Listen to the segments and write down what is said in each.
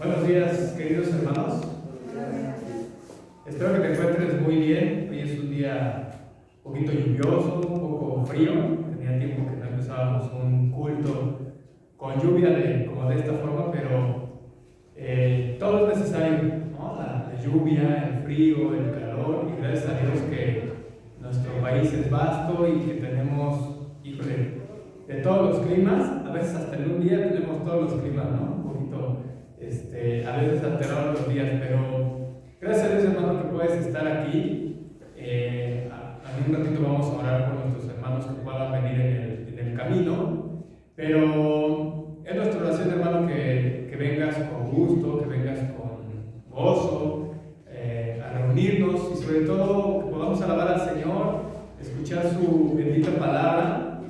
Buenos días, queridos hermanos. Espero que te encuentres muy bien. Hoy es un día un poquito lluvioso, un poco frío. Tenía tiempo que no empezábamos un culto con lluvia como de esta forma, pero todo es necesario, ¿no? La lluvia, el frío, el calor, y gracias a Dios que nuestro país es vasto y que tenemos, híjole, de todos los climas. A veces hasta en un día tenemos todos los climas, ¿no? Un poquito, a veces alterados los días, pero gracias a Dios, hermano, que puedes estar aquí. A un ratito vamos a orar por nuestros hermanos que puedan venir en el camino, pero es nuestra oración, hermano, que vengas con gusto, que vengas con gozo, a reunirnos y sobre todo que podamos alabar al Señor, escuchar su bendita palabra.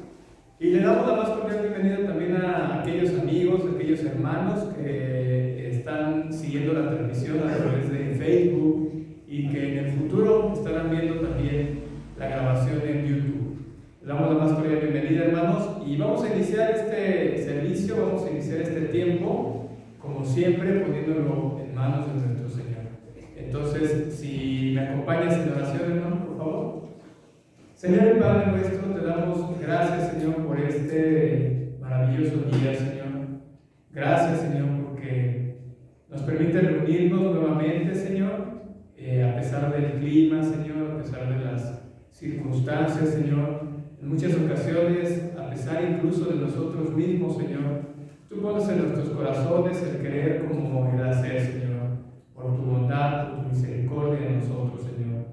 Y le damos la más cordial bienvenida también a aquellos amigos, a aquellos hermanos que están siguiendo la transmisión a través de Facebook y que en el futuro estarán viendo también la grabación en YouTube. Le damos la más cordial bienvenida, hermanos, y vamos a iniciar este servicio, vamos a iniciar este tiempo, como siempre, poniéndolo en manos de nuestro Señor. Entonces, si me acompañas en oración, hermano, por favor. Señor y Padre nuestro, te damos gracias, Señor, por este maravilloso día, Señor. Gracias, Señor, porque nos permite reunirnos nuevamente, Señor, a pesar del clima, Señor, a pesar de las circunstancias, Señor. En muchas ocasiones, a pesar incluso de nosotros mismos, Señor, tú pones en nuestros corazones el querer como el hacer, Señor, por tu bondad, por tu misericordia en nosotros, Señor.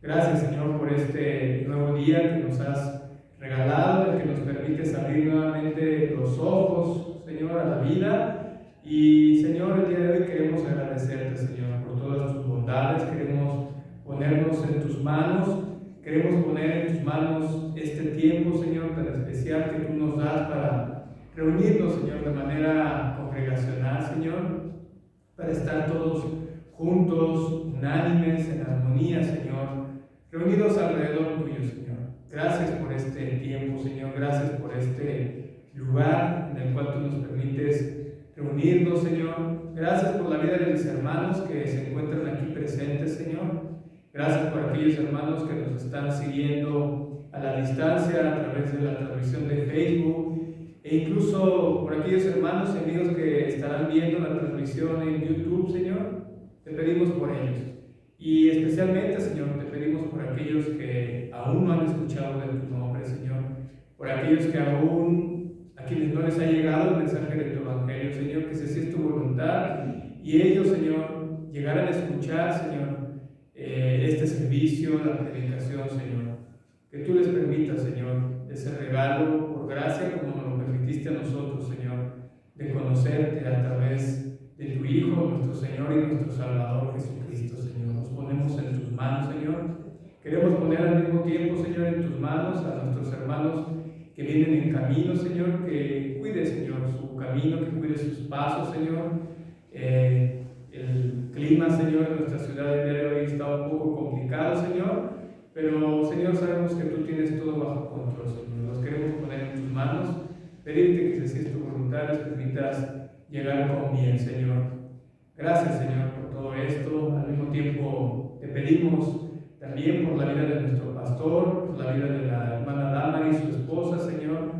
Gracias, Señor, por este nuevo día que nos has regalado, el que nos permites abrir nuevamente los ojos, Señor, a la vida. Y, Señor, el día de hoy queremos agradecerte, Señor, por todas tus bondades. Queremos ponernos en tus manos. Queremos poner en tus manos este tiempo, Señor, tan especial que tú nos das para reunirnos, Señor, de manera congregacional, Señor, para estar todos juntos, unánimes, en armonía, Señor, reunidos alrededor tuyo, Señor. Gracias por este tiempo, Señor. Gracias por este lugar en el cual tú nos permites reunirnos, Señor. Gracias por la vida de mis hermanos que se encuentran aquí presentes, Señor. Gracias por aquellos hermanos que nos están siguiendo a la distancia a través de la transmisión de Facebook, e incluso por aquellos hermanos y amigos que estarán viendo la transmisión en YouTube, Señor. Te pedimos por ellos. Y especialmente, Señor, te pedimos por aquellos que aún no han escuchado de tu nombre, Señor, por aquellos que aún, a quienes no les ha llegado el mensaje de tu evangelio, Señor, que si así es tu voluntad, y ellos, Señor, llegaran a escuchar, Señor, este servicio, la predicación, Señor, que tú les permitas, Señor, ese regalo por gracia, como nos lo permitiste a nosotros, Señor, de conocerte a través de tu Hijo, nuestro Señor y nuestro Salvador Jesucristo, Señor. Nos ponemos en tus manos, Señor. Queremos poner al mismo tiempo, Señor, en tus manos a nuestros hermanos que vienen en camino, Señor, que cuide, Señor, su camino, que cuide sus pasos, Señor. El clima, Señor, de nuestra ciudad el día de hoy está un poco complicado, Señor, pero, Señor, sabemos que tú tienes todo bajo control, Señor. Nos queremos poner en tus manos, pedirte que si es tu voluntad, les permitas llegar con bien, Señor. Gracias, Señor, por todo esto. Al mismo tiempo te pedimos también por la vida de nuestro pastor, por la vida de la hermana Dama y su esposa, Señor.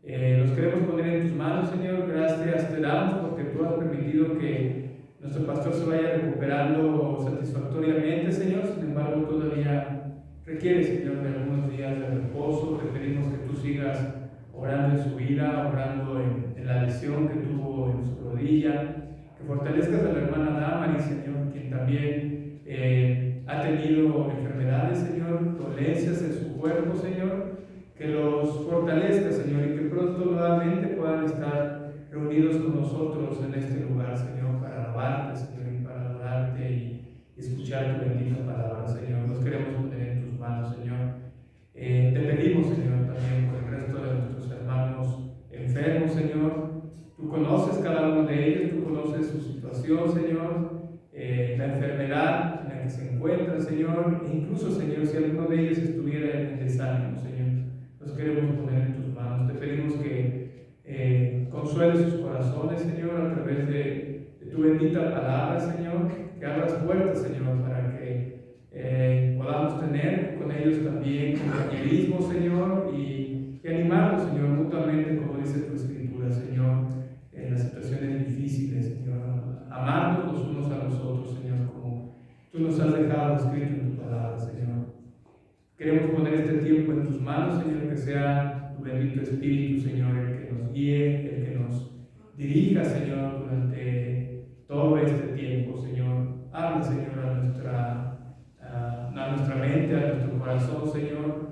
Los queremos poner en tus manos, Señor. Gracias te damos porque tú has permitido que nuestro pastor se vaya recuperando satisfactoriamente, Señor. Sin embargo, todavía requiere, Señor, de algunos días de reposo. Te pedimos que tú sigas orando en su vida, orando en la lesión que tuvo en su rodilla, que fortalezcas a la hermana Damaris, Señor, quien también ha tenido enfermedades, Señor, dolencias en su cuerpo, Señor, que los fortalezca, Señor, y que pronto nuevamente puedan estar reunidos con nosotros en este lugar, Señor, para alabarte, Señor, y para adorarte y escuchar tu bendita palabra, Señor. Nos queremos poner en tus manos, Señor. Te pedimos, Señor, también por el resto de nuestros hermanos enfermos, Señor. Tú conoces cada uno de ellos, tú conoces su situación, Señor, la enfermedad en la que se encuentra, Señor, e incluso, Señor, si alguno de ellos estuviera en desánimo, Señor, los queremos poner en tus manos. Te pedimos que consueles sus corazones, Señor, a través de tu bendita palabra, Señor, que abras puertas, Señor, para que podamos tener con ellos también compañerismo, Señor, y animarlos, Señor, mutuamente, como dice tu Escritura, Señor, en las situaciones difíciles, Señor, amarnos los unos a los otros, Señor, como tú nos has dejado escrito en tu palabra, Señor. Queremos poner este tiempo en tus manos, Señor, que sea tu bendito Espíritu, Señor, el que nos guíe, el que nos dirija, Señor, durante todo este tiempo, Señor. Habla, Señor, a nuestra mente, a nuestro corazón, Señor.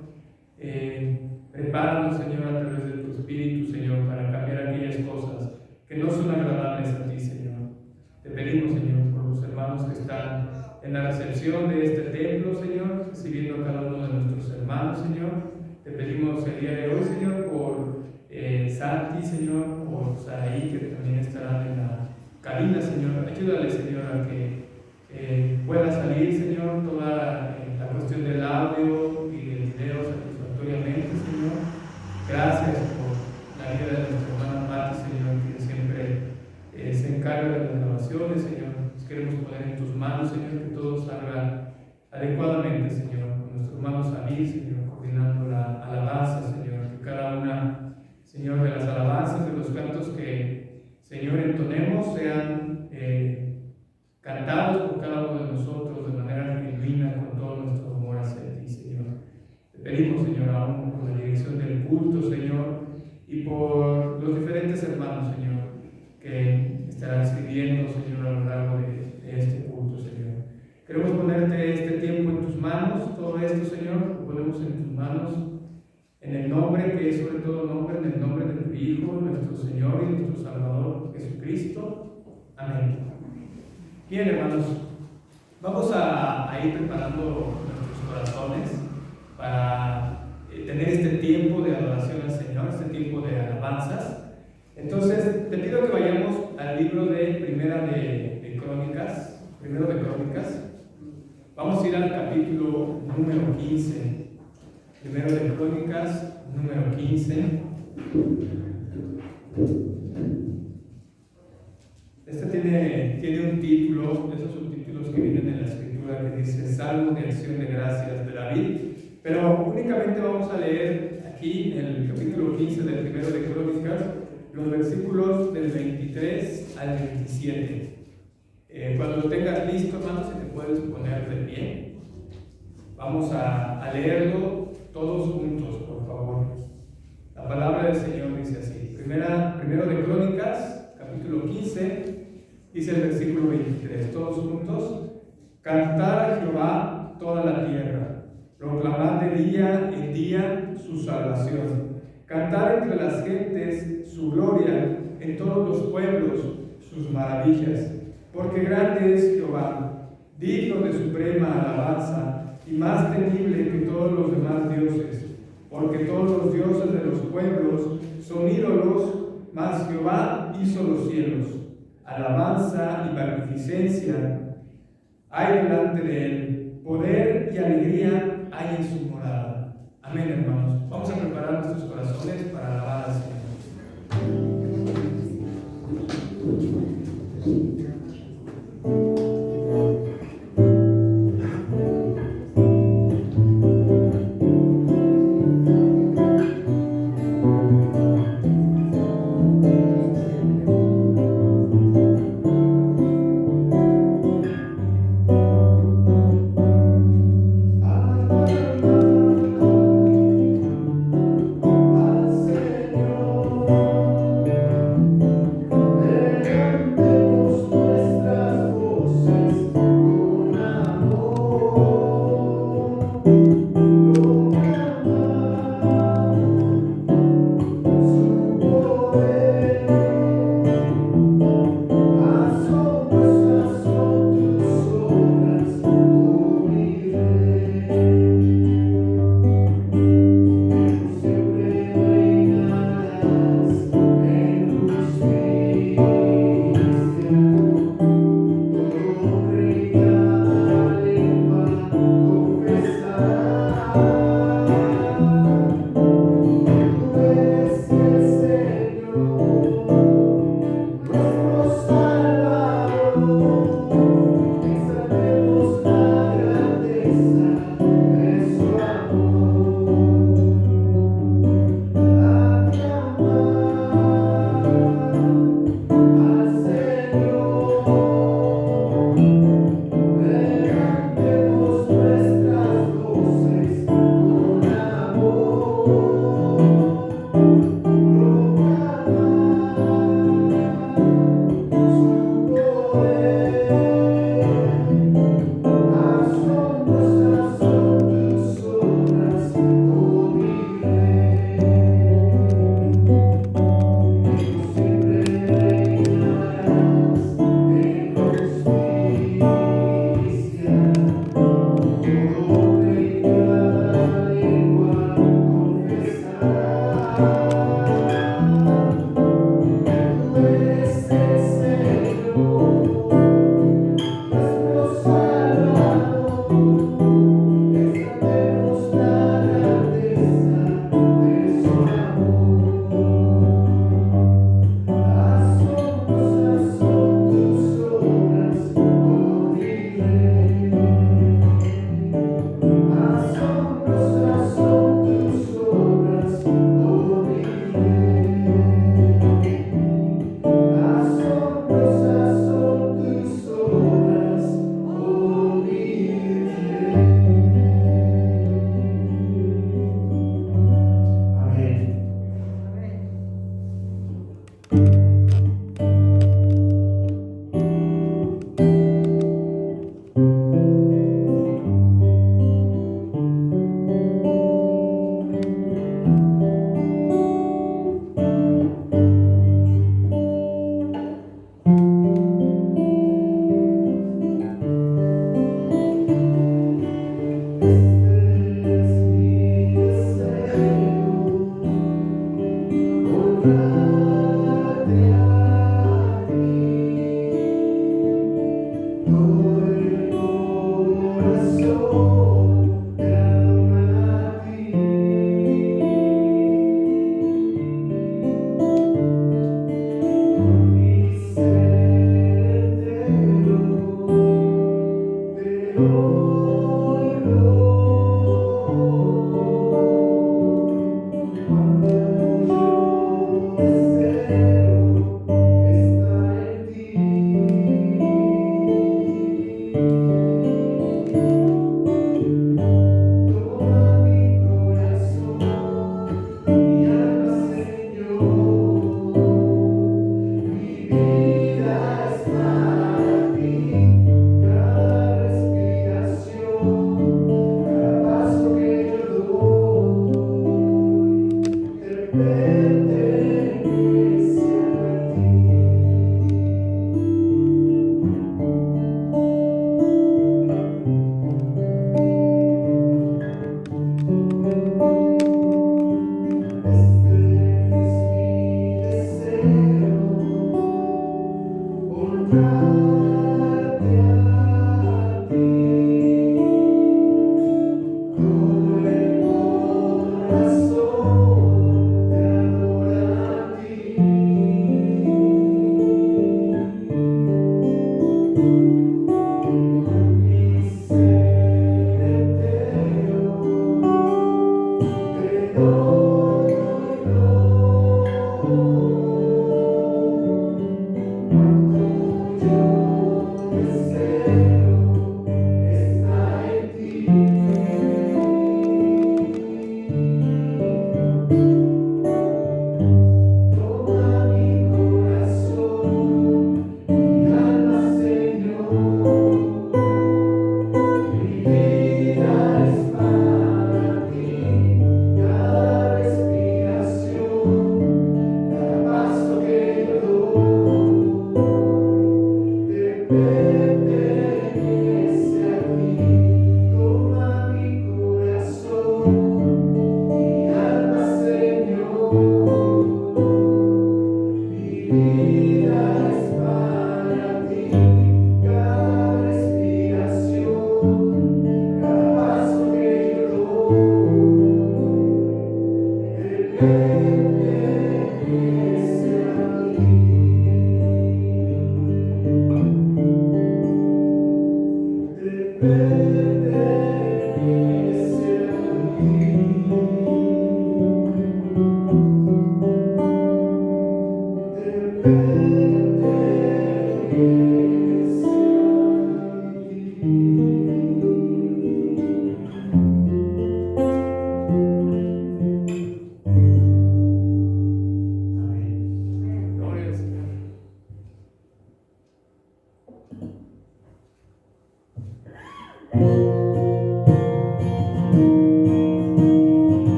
Prepáranos, Señor, a través de tu Espíritu, Señor, para cambiar aquellas cosas que no son agradables a ti, Señor. Te pedimos, Señor, por los hermanos que están en la recepción de este templo, Señor, recibiendo a cada uno de nuestros hermanos, Señor. Te pedimos el día de hoy, Señor, por Santi, Señor, por Saraí, que también estarán en la cabina, Señor. Ayúdale, Señor, a que pueda salir, Señor, toda la cuestión del audio y del video satisfactoriamente, Señor. Gracias por la vida de nuestra hermana Pati, Señor, que siempre se encarga de las grabaciones, Señor. Nos queremos poner en tus manos, Señor, que todo salga adecuadamente, Señor. Con nuestro hermano Samir, Señor, coordinando la alabanza, Señor. Que cada una, Señor, de las alabanzas, de los cantos que, Señor, entonemos, sean cantados por cada uno de nosotros de manera genuina, con todo nuestro amor hacia ti, Señor. Te pedimos, Señor, aún por la dirección del culto, Señor, y por los diferentes hermanos, Señor, que estarán sirviendo, Señor, a lo largo de este culto, Señor. Queremos ponerte este tiempo en tus manos, todo esto, Señor, lo ponemos en tus manos, en el nombre que es sobre todo nombre, en el nombre de tu Hijo, nuestro Señor y nuestro Salvador, Jesucristo. Amén. Bien, hermanos, vamos a ir preparando nuestros corazones para tener este tiempo de adoración al Señor, este tiempo de alabanzas. Entonces, te pido que vayamos al libro de Primero de Crónicas. Vamos a ir al capítulo número 15. Primero de Crónicas, número 15. Este tiene un título, de esos subtítulos que vienen en la Escritura, que dice Salmo de Acción de Gracias de David, pero únicamente vamos a leer aquí en el capítulo 15 del Primero de Crónicas los versículos del 23 al 27. Cuando lo tengas listo, hermanos, si te puedes poner de pie, vamos a leerlo todos juntos, por favor. La palabra del Señor dice así. Primero de Crónicas, capítulo 15, dice el versículo 23, todos juntos. Cantar a Jehová toda la tierra, proclamar de día en día su salvación, cantar entre las gentes su gloria, en todos los pueblos sus maravillas, porque grande es Jehová, digno de suprema alabanza, y más temible que todos los demás dioses, porque todos los dioses de los pueblos son ídolos, mas Jehová hizo los cielos. Alabanza y magnificencia hay delante de él, poder y alegría hay en su morada. Amén, hermanos. Vamos a preparar nuestros corazones para alabar al Señor. Señor,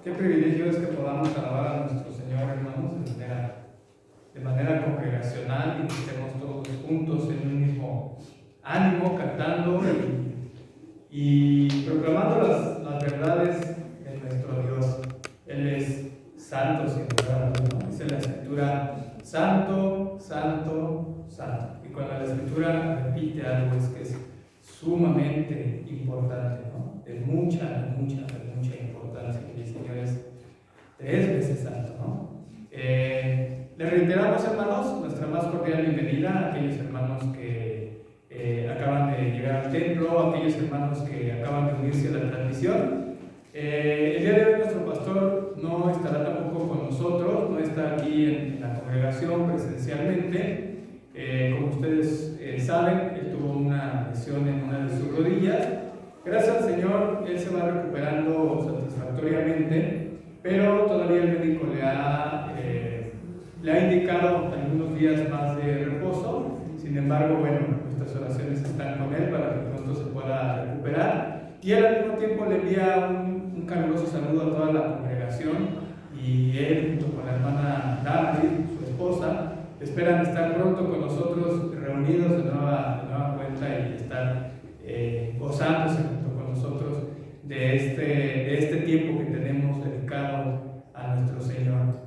Qué privilegio es que podamos alabar a nuestro Señor, hermanos, de manera congregacional y que estemos todos juntos en un mismo ánimo, cantando y proclamando las verdades de nuestro Dios. Él es santo, sin duda alguna. Dice la Escritura: santo, santo, santo. Y cuando la Escritura repite algo es que es sumamente importante, ¿no? De mucha importancia, que el Señor es 3 veces santo, ¿no? Les reiteramos, hermanos, nuestra más cordial bienvenida a aquellos hermanos que acaban de llegar al templo, a aquellos hermanos que acaban de unirse a la transmisión. El día de hoy nuestro pastor no estará tampoco con nosotros, no está aquí en la congregación presencialmente. Como ustedes saben, él tuvo una lesión en una de sus rodillas. Gracias al Señor, él se va recuperando satisfactoriamente, pero todavía el médico le ha indicado algunos días más de reposo. Sin embargo, bueno, nuestras oraciones están con él para que pronto se pueda recuperar. Y él al mismo tiempo le envía un caluroso saludo a toda la congregación, y él junto con la hermana Damaris, su esposa, esperan estar pronto con nosotros reunidos de nueva cuenta y estar gozándose junto con nosotros de este tiempo que tenemos dedicado a nuestro Señor.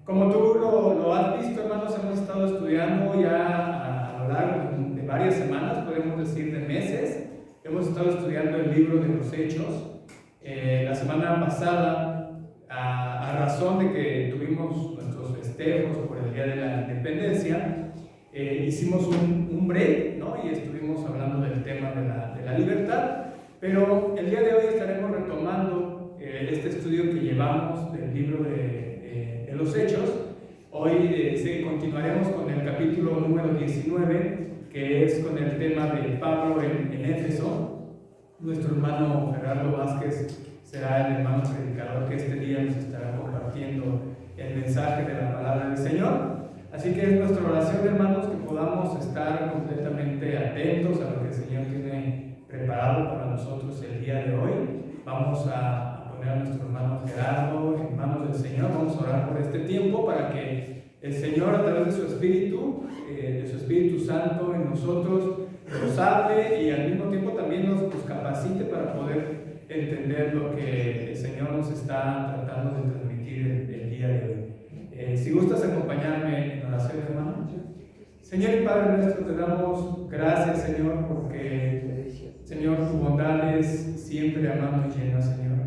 Como tú lo has visto, hermanos, hemos estado estudiando ya a lo largo de varias semanas, podemos decir de meses. Hemos estado estudiando el libro de los Hechos. La semana pasada, a razón de que tuvimos nuestros festejos por el Día de la Independencia, hicimos un break, ¿no? Y estuvimos hablando del tema de la libertad, pero el día de hoy estaremos retomando este estudio que llevamos del libro de los Hechos. Hoy continuaremos con el capítulo número 19, que es con el tema de Pablo en Éfeso. Nuestro hermano Gerardo Vázquez será el hermano predicador que este día nos estará compartiendo el mensaje de la palabra del Señor. Así que es nuestra oración, hermanos, que podamos estar completamente atentos a lo que el Señor tiene preparado para nosotros el día de hoy. Vamos a poner a nuestro hermano Gerardo en manos del Señor. Vamos a orar por este tiempo para que el Señor, a través de su Espíritu Santo en nosotros, nos hable y al mismo tiempo también nos capacite para poder entender lo que el Señor nos está tratando de transmitir el día de hoy. Si gustas acompañarme en oración, hermano. Señor y Padre nuestro, te damos gracias, Señor, porque, Señor, tu bondad es siempre amando y llena, Señor.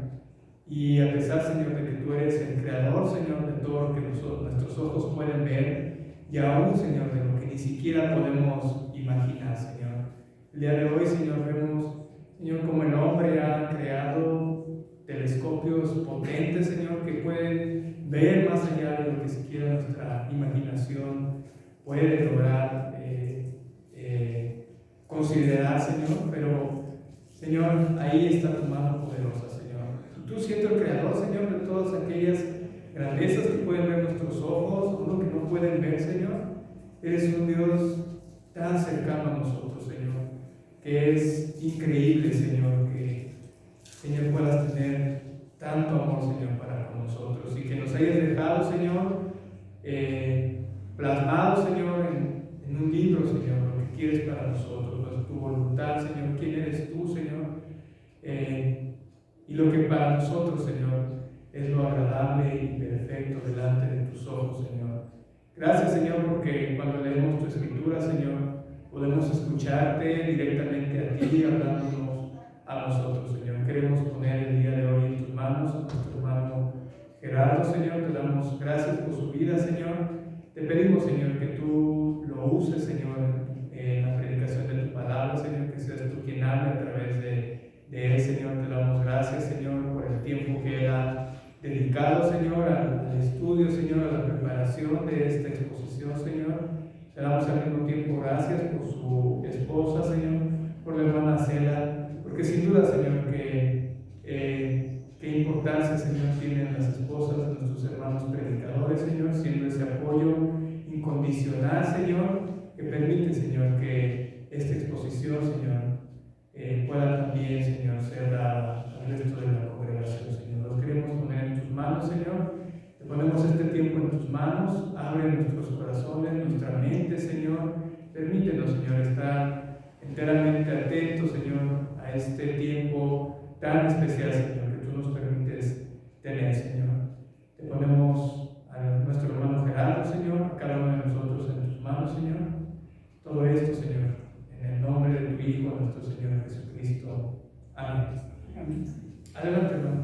Y a pesar, Señor, de que tú eres el creador, Señor, de todo lo que nuestros ojos pueden ver, y aún, Señor, de lo que ni siquiera podemos imaginar, Señor. El día de hoy, Señor, vemos, Señor, como el hombre ha creado telescopios potentes, Señor, que pueden ver más allá de lo que siquiera nuestra imaginación puede lograr considerar, Señor. Pero, Señor, ahí está tu mano poderosa, Señor. Y tú, siendo el creador, Señor, de todas aquellas grandezas que pueden ver nuestros ojos, o lo que no pueden ver, Señor, eres un Dios tan cercano a nosotros, Señor, que es increíble, Señor, que, Señor, puedas tener tanto amor, Señor, para con nosotros, y que nos hayas dejado, Señor, plasmado, Señor, en un libro, Señor, lo que quieres para nosotros, tu voluntad, Señor, quién eres tú, Señor, y lo que para nosotros, Señor, es lo agradable y perfecto delante de tus ojos, Señor. Gracias, Señor, porque cuando leemos tu Escritura, Señor, podemos escucharte directamente a ti, hablándonos a nosotros, Señor. Queremos poner el día de hoy en tus manos, a nuestro hermano Gerardo, Señor. Te damos gracias por su vida, Señor. Te pedimos, Señor, que tú lo uses, Señor, en la predicación de tu palabra, Señor, que seas tú quien hable a través de él, Señor. Te damos gracias, Señor, por el tiempo que él ha dedicado, Señor, al estudio, Señor, a la preparación de esta exposición, Señor. Te damos al mismo tiempo gracias por su esposa, Señor, por la hermana Cela, porque sin duda, Señor, qué importancia, Señor, tienen las esposas de nuestros hermanos predicadores, Señor, siendo ese apoyo incondicional, Señor, que permite, Señor, que esta exposición, Señor, pueda también, Señor, ser dada al resto de la congregación, Señor. Los queremos poner en tus manos, Señor. Te ponemos este tiempo en tus manos. Abre nuestros corazones, nuestra mente, Señor. Permítenos, Señor, estar enteramente atentos, Señor, a este tiempo tan especial, Señor, que tú nos permites tener, Señor. Te ponemos a nuestro hermano Gerardo, Señor, a cada uno de nosotros en tus manos, Señor. Todo esto, Señor, en el nombre de tu Hijo, nuestro Señor Jesucristo. Amén. Amén. Adelante, hermano.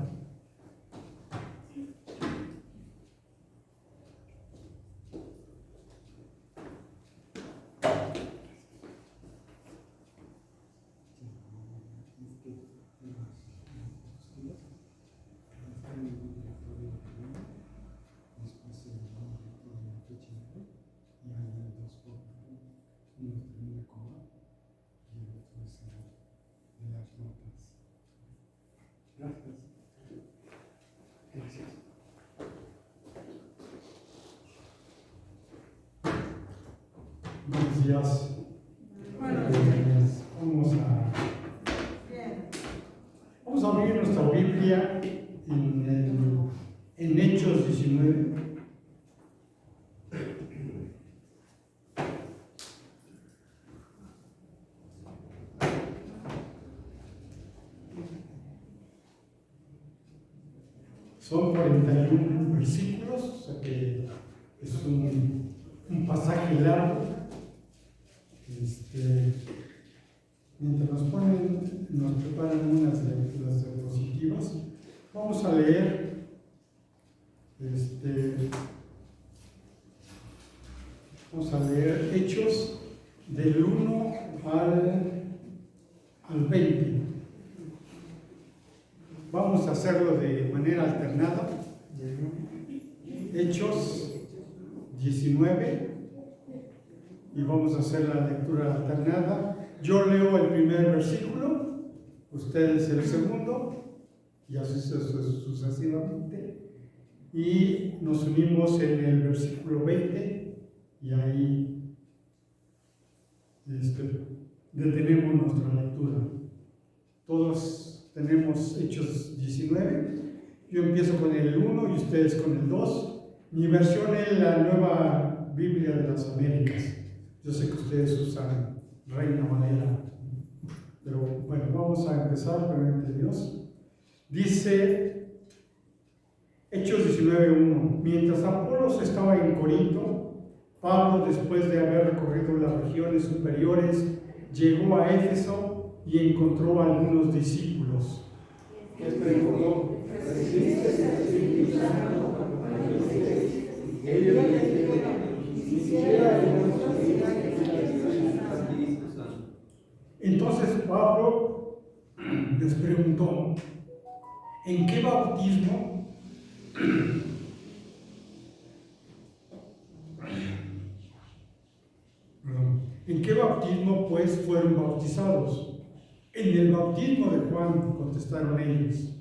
Buenos días. Vamos a abrir nuestra Biblia en Hechos 19. Son 41 versículos, o sea que es un pasaje largo. Mientras nos preparan unas lecturas diapositivas, vamos a leer Hechos del 1 al 20. Vamos a hacerlo de manera alternada. Hechos 19 y vamos a hacer la lectura alternada. Yo leo el primer versículo, ustedes el segundo y así sucesivamente. Y nos unimos en el versículo 20 y ahí detenemos nuestra lectura. Todos tenemos Hechos 19. Yo empiezo con el 1 y ustedes con el 2. Mi versión es la Nueva Biblia de las Américas. Yo sé que ustedes usan Reina Valera. Pero bueno, vamos a empezar, primeramente Dios. Dice Hechos 19:1. Mientras Apolos estaba en Corinto, Pablo, después de haber recorrido las regiones superiores, llegó a Éfeso y encontró a algunos discípulos. Les preguntó: ¿recibiste el Espíritu Santo cuando creísteis? Ellos le dijeron: ni siquiera hemos recibido el Espíritu Santo. Entonces Pablo les preguntó: ¿en qué bautismo ¿En qué bautismo pues fueron bautizados? En el bautismo de Juan, contestaron ellos.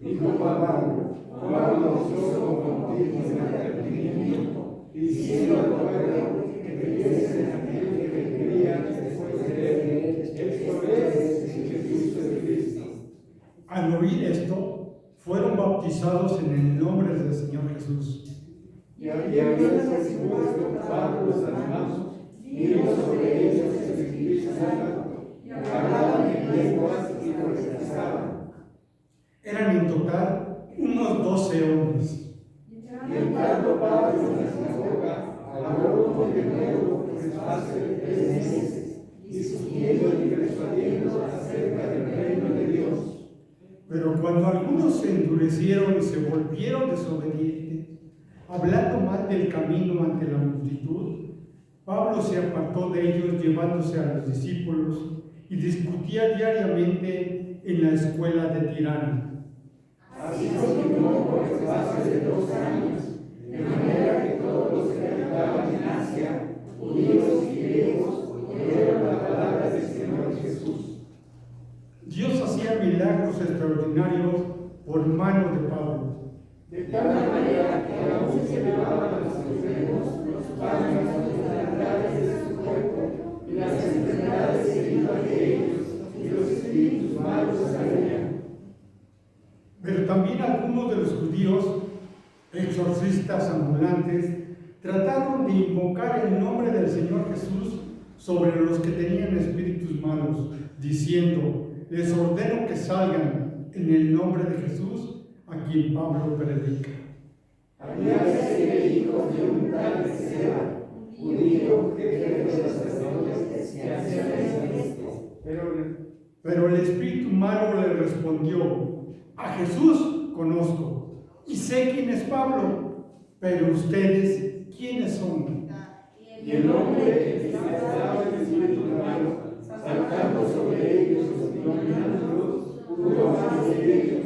Dijo Pablo: Juan bautizó con bautismo de arrepentimiento, diciendo al pueblo que creyese en aquel que quería después de él, esto es, Jesucristo de Cristo. Al oír esto, fueron bautizados en el nombre del Señor Jesús. Y habiendo expuesto Pablo las manos, vino sobre ellos el Espíritu Santo, y hablaban en lenguas y profetizaban. Eran en total unos 12 hombres. Y entrando Pablo en la sinagoga, habló de nuevo por espacio de 3 meses, discutiendo y persuadiendo acerca del reino de Dios. Pero cuando algunos se endurecieron y se volvieron desobedientes, hablando mal del camino ante la multitud, Pablo se apartó de ellos llevándose a los discípulos y discutía diariamente en la escuela de Tirano. Así continuó por espacio de 2 años, de manera que todos los que habitaban en Asia, judíos y griegos, oyeron la palabra del Señor Jesús. Dios hacía milagros extraordinarios por mano de Pablo. De tal manera que aún se llevaban a los enfermos los panes y las enfermedades de su cuerpo, y las enfermedades se iban de ellos, y los espíritus malos salían. Pero también algunos de los judíos, exorcistas ambulantes, trataron de invocar el nombre del Señor Jesús sobre los que tenían espíritus malos, diciendo: les ordeno que salgan en el nombre de Jesús, a quien Pablo predica. Había hijos de un tal Seba, judío, jefe de los sacerdotes, que hacían esto. Pero el espíritu malo le respondió: a Jesús conozco y sé quién es Pablo, pero ustedes, ¿quiénes son? Y el hombre que estaba en el espíritu malo, saltando sobre ellos y dominándolos, pudo más de ellos,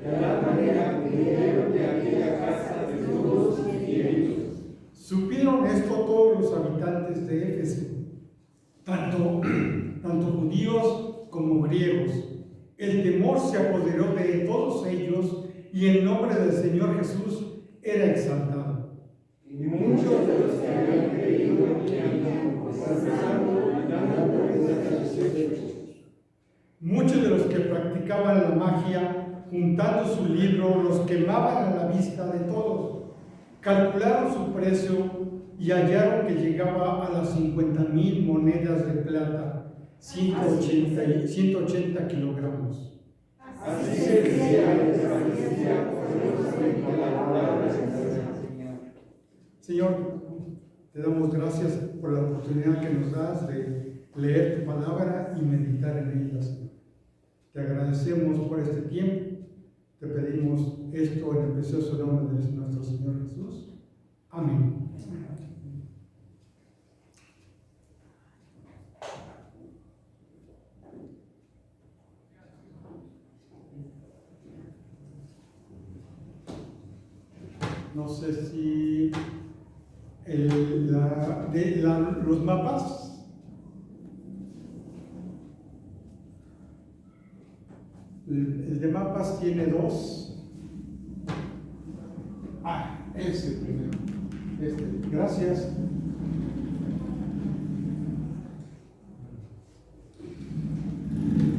de tal manera que vinieron de aquella casa desnudos y heridos. Supieron esto todos los habitantes de Éfeso, tanto judíos como griegos. El temor se apoderó de todos ellos y el nombre del Señor Jesús era exaltado. Y muchos de los que habían creído venían confesando y dando cuenta de sus hechos. Muchos de los que practicaban la magia, juntando su libro, los quemaban a la vista de todos. Calcularon su precio y hallaron que llegaba a las 50,000 monedas de plata, 180 kilogramos. Así se decía y permanecía poderosamente la palabra del Señor. Señor, te damos gracias por la oportunidad que nos das de leer tu palabra y meditar en ella, Señor. Te agradecemos por este tiempo. Te pedimos esto en el precioso nombre de nuestro Señor Jesús. Amén. No sé si los mapas. El de mapas tiene dos. Ese primero. Gracias.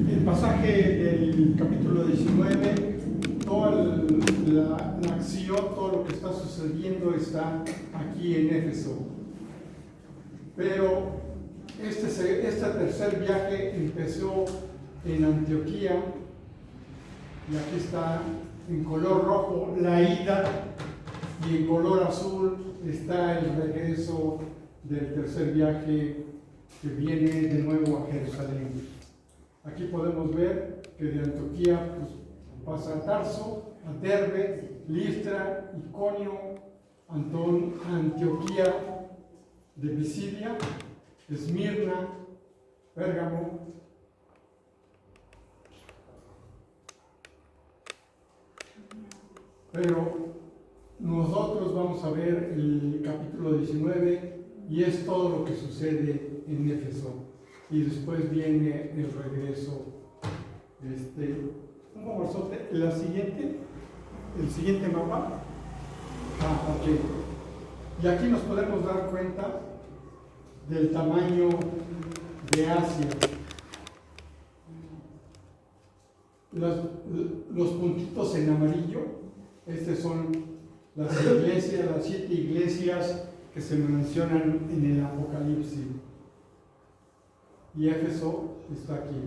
El pasaje del capítulo 19, toda la acción, todo lo que está sucediendo está aquí en Éfeso. Pero este tercer viaje empezó en Antioquía, y aquí está en color rojo la ida, y en color azul está el regreso del tercer viaje que viene de nuevo a Jerusalén. Aquí podemos ver que de Antioquía pasa a Tarso, a Derbe, Listra, Iconio, Antioquía de Pisidia, Esmirna, Pérgamo. Pero nosotros vamos a ver el capítulo 19 y es todo lo que sucede en Éfeso. Y después viene el regreso. Un favorzote, el siguiente mapa. Ok. Y aquí nos podemos dar cuenta del tamaño de Asia. Los puntitos en amarillo, estas son las iglesias, las 7 iglesias que se mencionan en el Apocalipsis. Y Éfeso está aquí,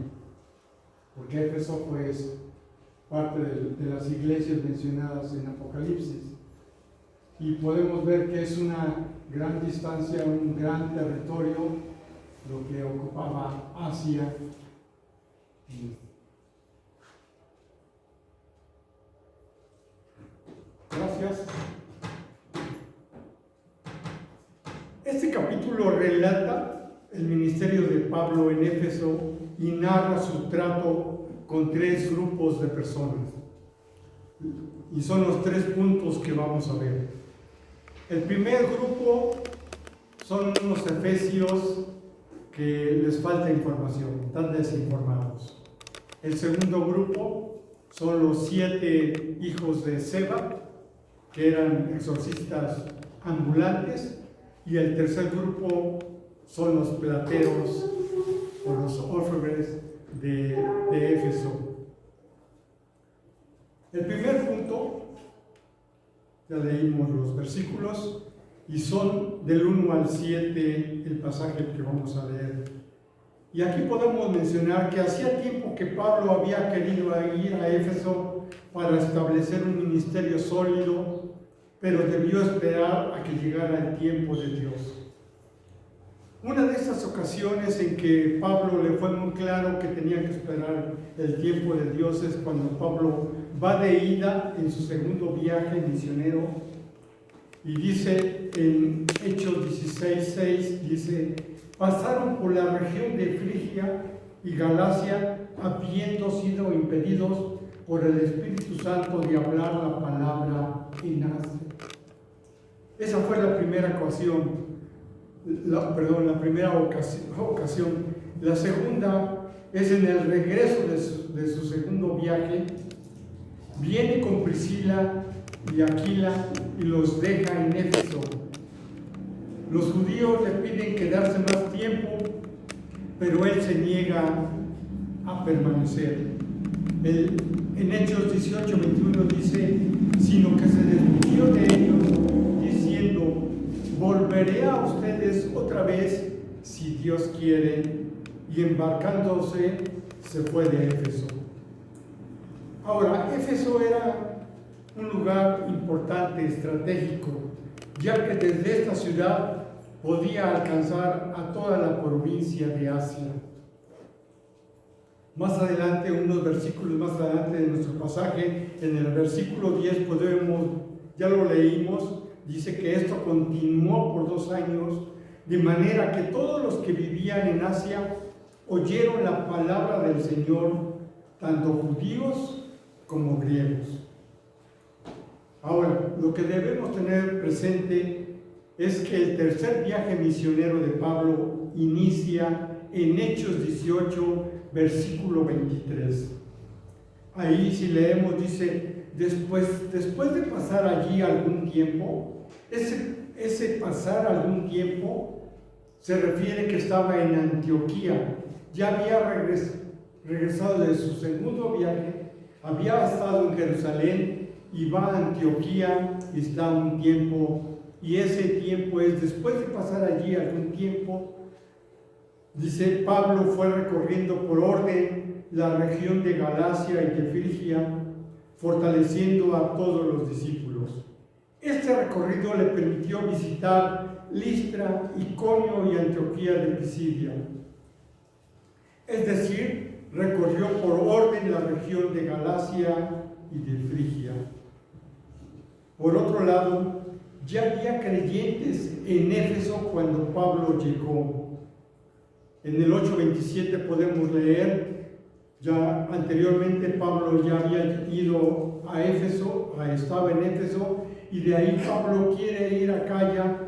porque Éfeso es parte de las iglesias mencionadas en Apocalipsis. Y podemos ver que es una gran distancia, un gran territorio, lo que ocupaba Asia. Gracias. Este capítulo relata el ministerio de Pablo en Éfeso y narra su trato con 3 grupos de personas. Y son los 3 puntos que vamos a ver. El primer grupo son unos efesios que les falta información, están desinformados. El segundo grupo son los 7 hijos de Seba, que eran exorcistas ambulantes, y el tercer grupo son los plateros o los orfebres de Éfeso. El primer punto, ya leímos los versículos, y son del 1 al 7 el pasaje que vamos a leer. Y aquí podemos mencionar que hacía tiempo que Pablo había querido ir a Éfeso para establecer un ministerio sólido, pero debió esperar a que llegara el tiempo de Dios. Una de esas ocasiones en que Pablo le fue muy claro que tenía que esperar el tiempo de Dios es cuando Pablo va de ida en su segundo viaje misionero, y dice en Hechos 16:6, dice: pasaron por la región de Frigia y Galacia, habiendo sido impedidos por el Espíritu Santo de hablar la palabra en Asia. Esa fue la primera ocasión. La primera ocasión. La segunda es en el regreso de su segundo viaje. Viene con Priscila y Aquila y los deja en Éfeso. Los judíos le piden quedarse más tiempo, pero él se niega a permanecer. En Hechos 18:21 dice: sino que se despidió de ellos diciendo: volveré a ustedes otra vez si Dios quiere, y embarcándose se fue de Éfeso. Ahora, Éfeso era un lugar importante, estratégico, ya que desde esta ciudad podía alcanzar a toda la provincia de Asia. Más adelante, unos versículos más adelante de nuestro pasaje, en el versículo 10 ya lo leímos, dice que esto continuó por 2 años, de manera que todos los que vivían en Asia oyeron la palabra del Señor, tanto judíos como griegos. Ahora, lo que debemos tener presente es que el tercer viaje misionero de Pablo inicia en Hechos 18, versículo 23. Ahí, si leemos, dice, después de pasar allí algún tiempo, ese pasar algún tiempo se refiere que estaba en Antioquía, ya había regresado de su segundo viaje, había estado en Jerusalén y va a Antioquía y está un tiempo, y ese tiempo es después de pasar allí algún tiempo. Dice, Pablo fue recorriendo por orden la región de Galacia y de Frigia, fortaleciendo a todos los discípulos. Este recorrido le permitió visitar Listra, Iconio y Antioquía de Pisidia. Es decir, recorrió por orden la región de Galacia y de Frigia. Por otro lado, ya había creyentes en Éfeso cuando Pablo llegó. En el 8:27 podemos leer, ya anteriormente Pablo ya había ido a Éfeso, estaba en Éfeso, y de ahí Pablo quiere ir a Acaya,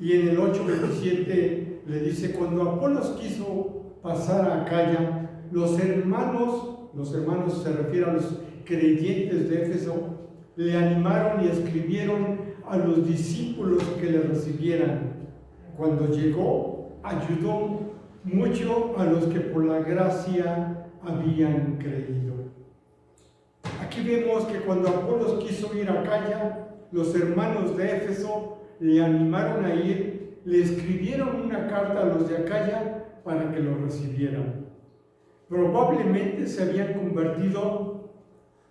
y en el 8:27 le dice, cuando Apolos quiso pasar a Acaya, los hermanos se refiere a los creyentes de Éfeso, le animaron y escribieron a los discípulos que le recibieran. Cuando llegó, ayudó mucho a los que por la gracia habían creído. Aquí vemos que cuando Apolos quiso ir a Acaya, los hermanos de Éfeso le animaron a ir, le escribieron una carta a los de Acaya para que lo recibieran. Probablemente se habían convertido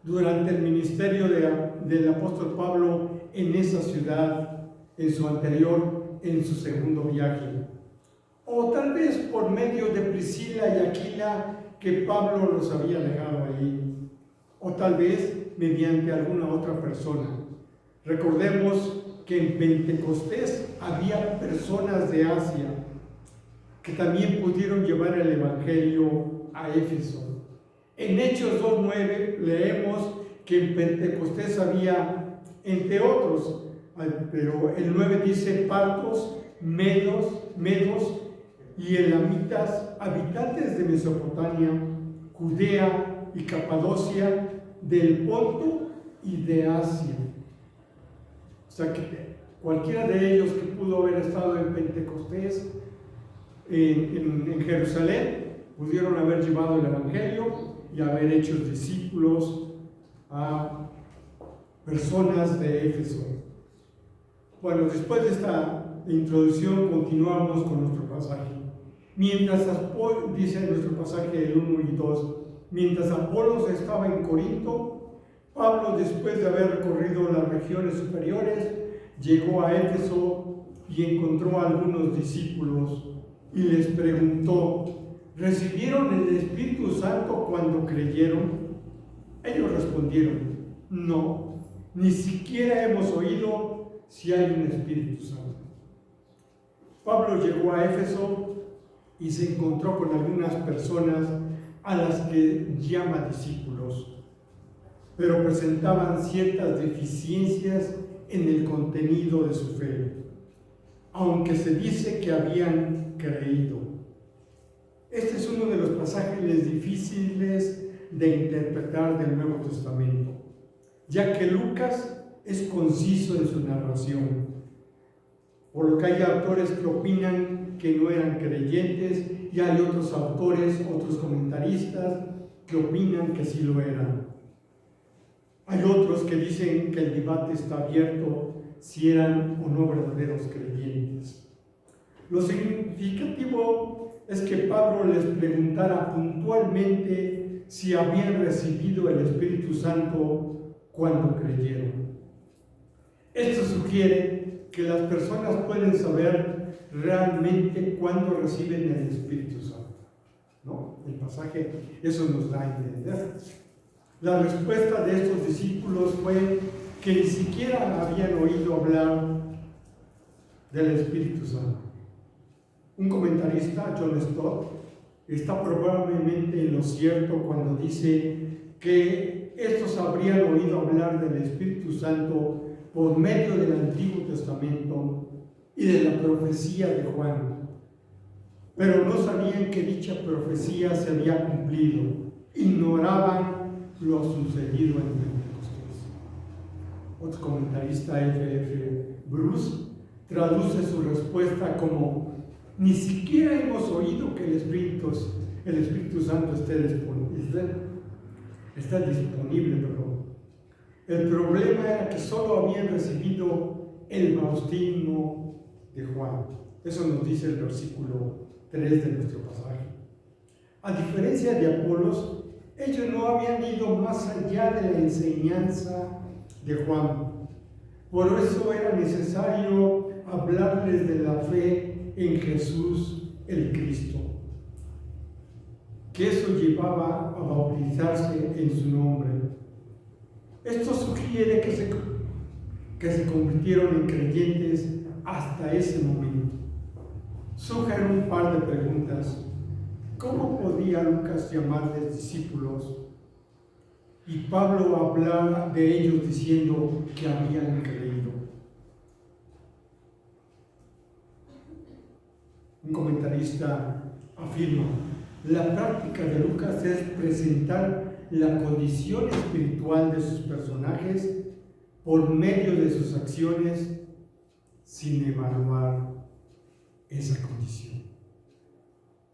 durante el ministerio del apóstol Pablo en esa ciudad, en su segundo viaje. O tal vez por medio de Priscila y Aquila, que Pablo los había dejado ahí. O tal vez mediante alguna otra persona. Recordemos que en Pentecostés había personas de Asia que también pudieron llevar el Evangelio a Éfeso. En Hechos 2:9 leemos que en Pentecostés había, entre otros, pero el 9 dice partos, medos y elamitas, habitantes de Mesopotamia, Judea y Capadocia, del Ponto y de Asia. O sea que cualquiera de ellos que pudo haber estado en Pentecostés, en Jerusalén, pudieron haber llevado el Evangelio y haber hecho discípulos a personas de Éfeso. Bueno, después de esta introducción continuamos con nuestro pasaje. Dice nuestro pasaje el 1 y 2, mientras Apolos estaba en Corinto, Pablo, después de haber recorrido las regiones superiores, llegó a Éfeso y encontró a algunos discípulos y les preguntó, ¿recibieron el Espíritu Santo cuando creyeron? Ellos respondieron, no, ni siquiera hemos oído si hay un Espíritu Santo. Pablo llegó a Éfeso y se encontró con algunas personas a las que llama discípulos, pero presentaban ciertas deficiencias en el contenido de su fe, aunque se dice que habían creído. Este es uno de los pasajes difíciles de interpretar del Nuevo Testamento, ya que Lucas es conciso en su narración, por lo que hay autores que opinan que no eran creyentes y hay otros autores, otros comentaristas que opinan que sí lo eran. Hay otros que dicen que el debate está abierto si eran o no verdaderos creyentes. Lo significativo es que Pablo les preguntara puntualmente si habían recibido el Espíritu Santo cuando creyeron. Esto sugiere que las personas pueden saber realmente cuándo reciben el Espíritu Santo, ¿no? El pasaje eso nos da a entender. La respuesta de estos discípulos fue que ni siquiera habían oído hablar del Espíritu Santo. Un comentarista, John Stott, está probablemente en lo cierto cuando dice que estos habrían oído hablar del Espíritu Santo por medio del Antiguo Testamento y de la profecía de Juan, pero no sabían que dicha profecía se había cumplido, ignoraban lo sucedido en Pentecostés. Otro comentarista, F.F. Bruce, traduce su respuesta como: ni siquiera hemos oído que el Espíritu Santo esté disponible. El problema era que solo habían recibido el bautismo de Juan. Eso nos dice el versículo 3 de nuestro pasaje. A diferencia de Apolos, ellos no habían ido más allá de la enseñanza de Juan. Por eso era necesario hablarles de la fe en Jesús el Cristo, que eso llevaba a bautizarse en su nombre. Esto sugiere que se convirtieron en creyentes hasta ese momento. Surgen un par de preguntas. ¿Cómo podía Lucas llamarles discípulos y Pablo hablar de ellos diciendo que habían creído? Un comentarista afirma: la práctica de Lucas es presentar la condición espiritual de sus personajes por medio de sus acciones sin evaluar esa condición.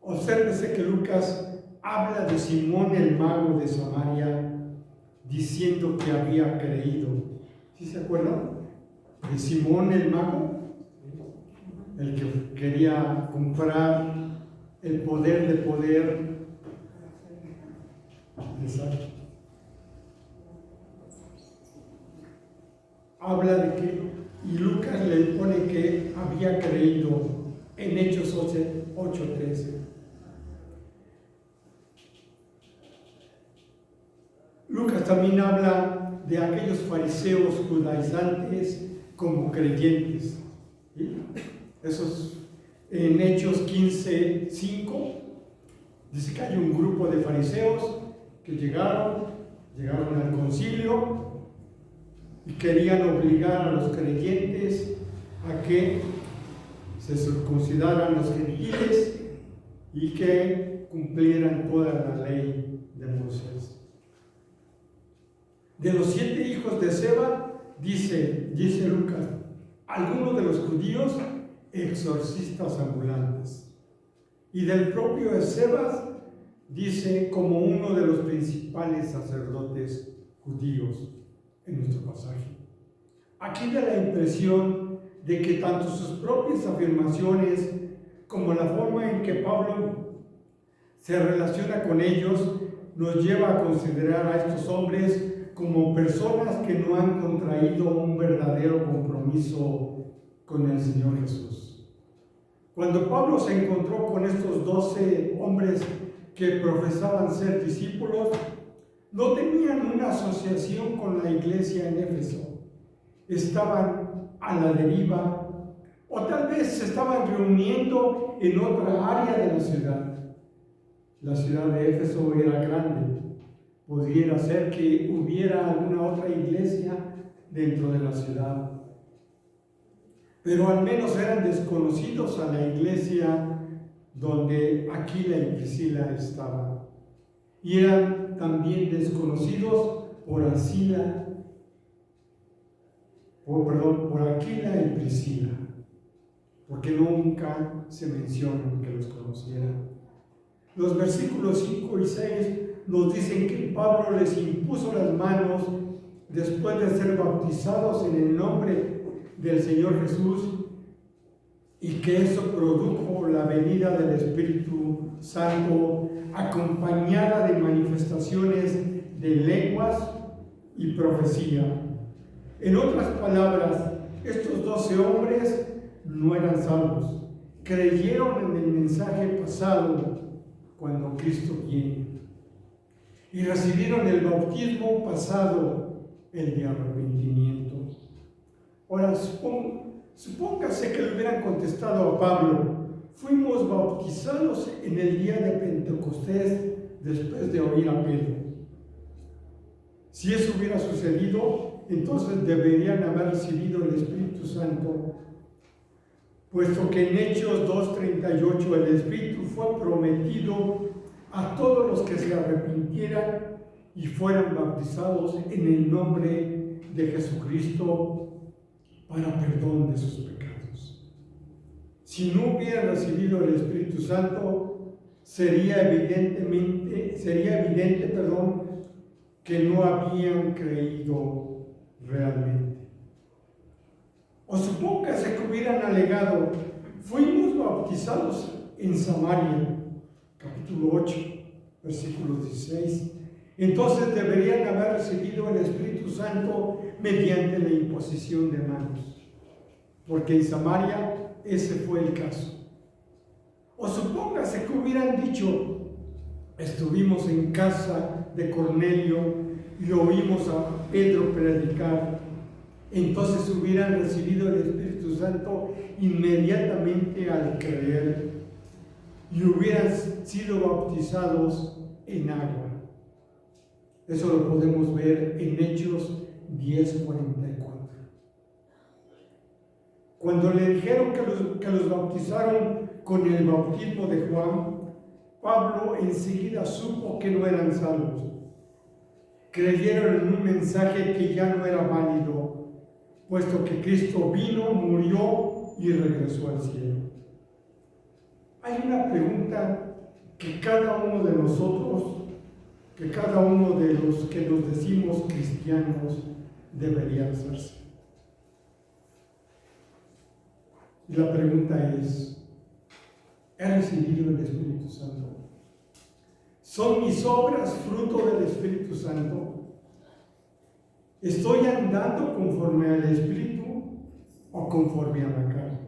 Obsérvese que Lucas habla de Simón el mago de Samaria diciendo que había creído. ¿Sí se acuerdan? De Simón el mago, el que quería comprar el poder de poder. Exacto. Habla de que, y Lucas le pone que había creído en Hechos 8:13. Lucas también habla de aquellos fariseos judaizantes como creyentes. ¿Sí? Esos, en Hechos 15:5, dice que hay un grupo de fariseos que llegaron al concilio y querían obligar a los creyentes a que se circuncidaran los gentiles y que cumplieran toda la ley de Moisés. De los 7 hijos de Seba, dice Lucas, algunos de los judíos exorcistas ambulantes. Y del propio Escevas, dice como uno de los principales sacerdotes judíos en nuestro pasaje. Aquí da la impresión de que tanto sus propias afirmaciones como la forma en que Pablo se relaciona con ellos nos lleva a considerar a estos hombres como personas que no han contraído un verdadero compromiso con el Señor Jesús. Cuando Pablo se encontró con estos 12 hombres que profesaban ser discípulos, no tenían una asociación con la iglesia en Éfeso. Estaban a la deriva, o tal vez se estaban reuniendo en otra área de la ciudad. La ciudad de Éfeso era grande. Pudiera ser que hubiera alguna otra iglesia dentro de la ciudad, pero al menos eran desconocidos a la iglesia donde Aquila y Priscila estaban, y eran también desconocidos por Aquila y Priscila, porque nunca se menciona que los conocieran. Los versículos 5 y 6 nos dicen que Pablo les impuso las manos después de ser bautizados en el nombre del Señor Jesús, y que eso produjo la venida del Espíritu Santo acompañada de manifestaciones de lenguas y profecía. En otras palabras, estos 12 hombres no eran salvos, creyeron en el mensaje pasado cuando Cristo viene, y recibieron el bautismo pasado, el de arrepentimiento. Ahora, supóngase que le hubieran contestado a Pablo: fuimos bautizados en el día de Pentecostés después de oír a Pedro. Si eso hubiera sucedido, entonces deberían haber recibido el Espíritu Santo, puesto que en Hechos 2:38 el Espíritu fue prometido a todos los que se arrepintieran y fueran bautizados en el nombre de Jesucristo para perdón de sus pecados. Si no hubieran recibido el Espíritu Santo, sería evidente, que no habían creído realmente. O supóngase que hubieran alegado: fuimos bautizados en Samaria, capítulo 8, versículo 16. Entonces deberían haber recibido el Espíritu Santo mediante la imposición de manos, porque en Samaria ese fue el caso. O supóngase que hubieran dicho: estuvimos en casa de Cornelio y oímos a Pedro predicar. Entonces hubieran recibido el Espíritu Santo inmediatamente al creer y hubieran sido bautizados en agua. Eso lo podemos ver en Hechos 10:44. Cuando le dijeron que los bautizaron con el bautismo de Juan, Pablo enseguida supo que no eran salvos. Creyeron en un mensaje que ya no era válido, puesto que Cristo vino, murió y regresó al cielo. Hay una pregunta que cada uno de nosotros, que cada uno de los que nos decimos cristianos, debería hacerse. Y la pregunta es: ¿he recibido el Espíritu Santo? ¿Son mis obras fruto del Espíritu Santo? ¿Estoy andando conforme al Espíritu o conforme a la carne?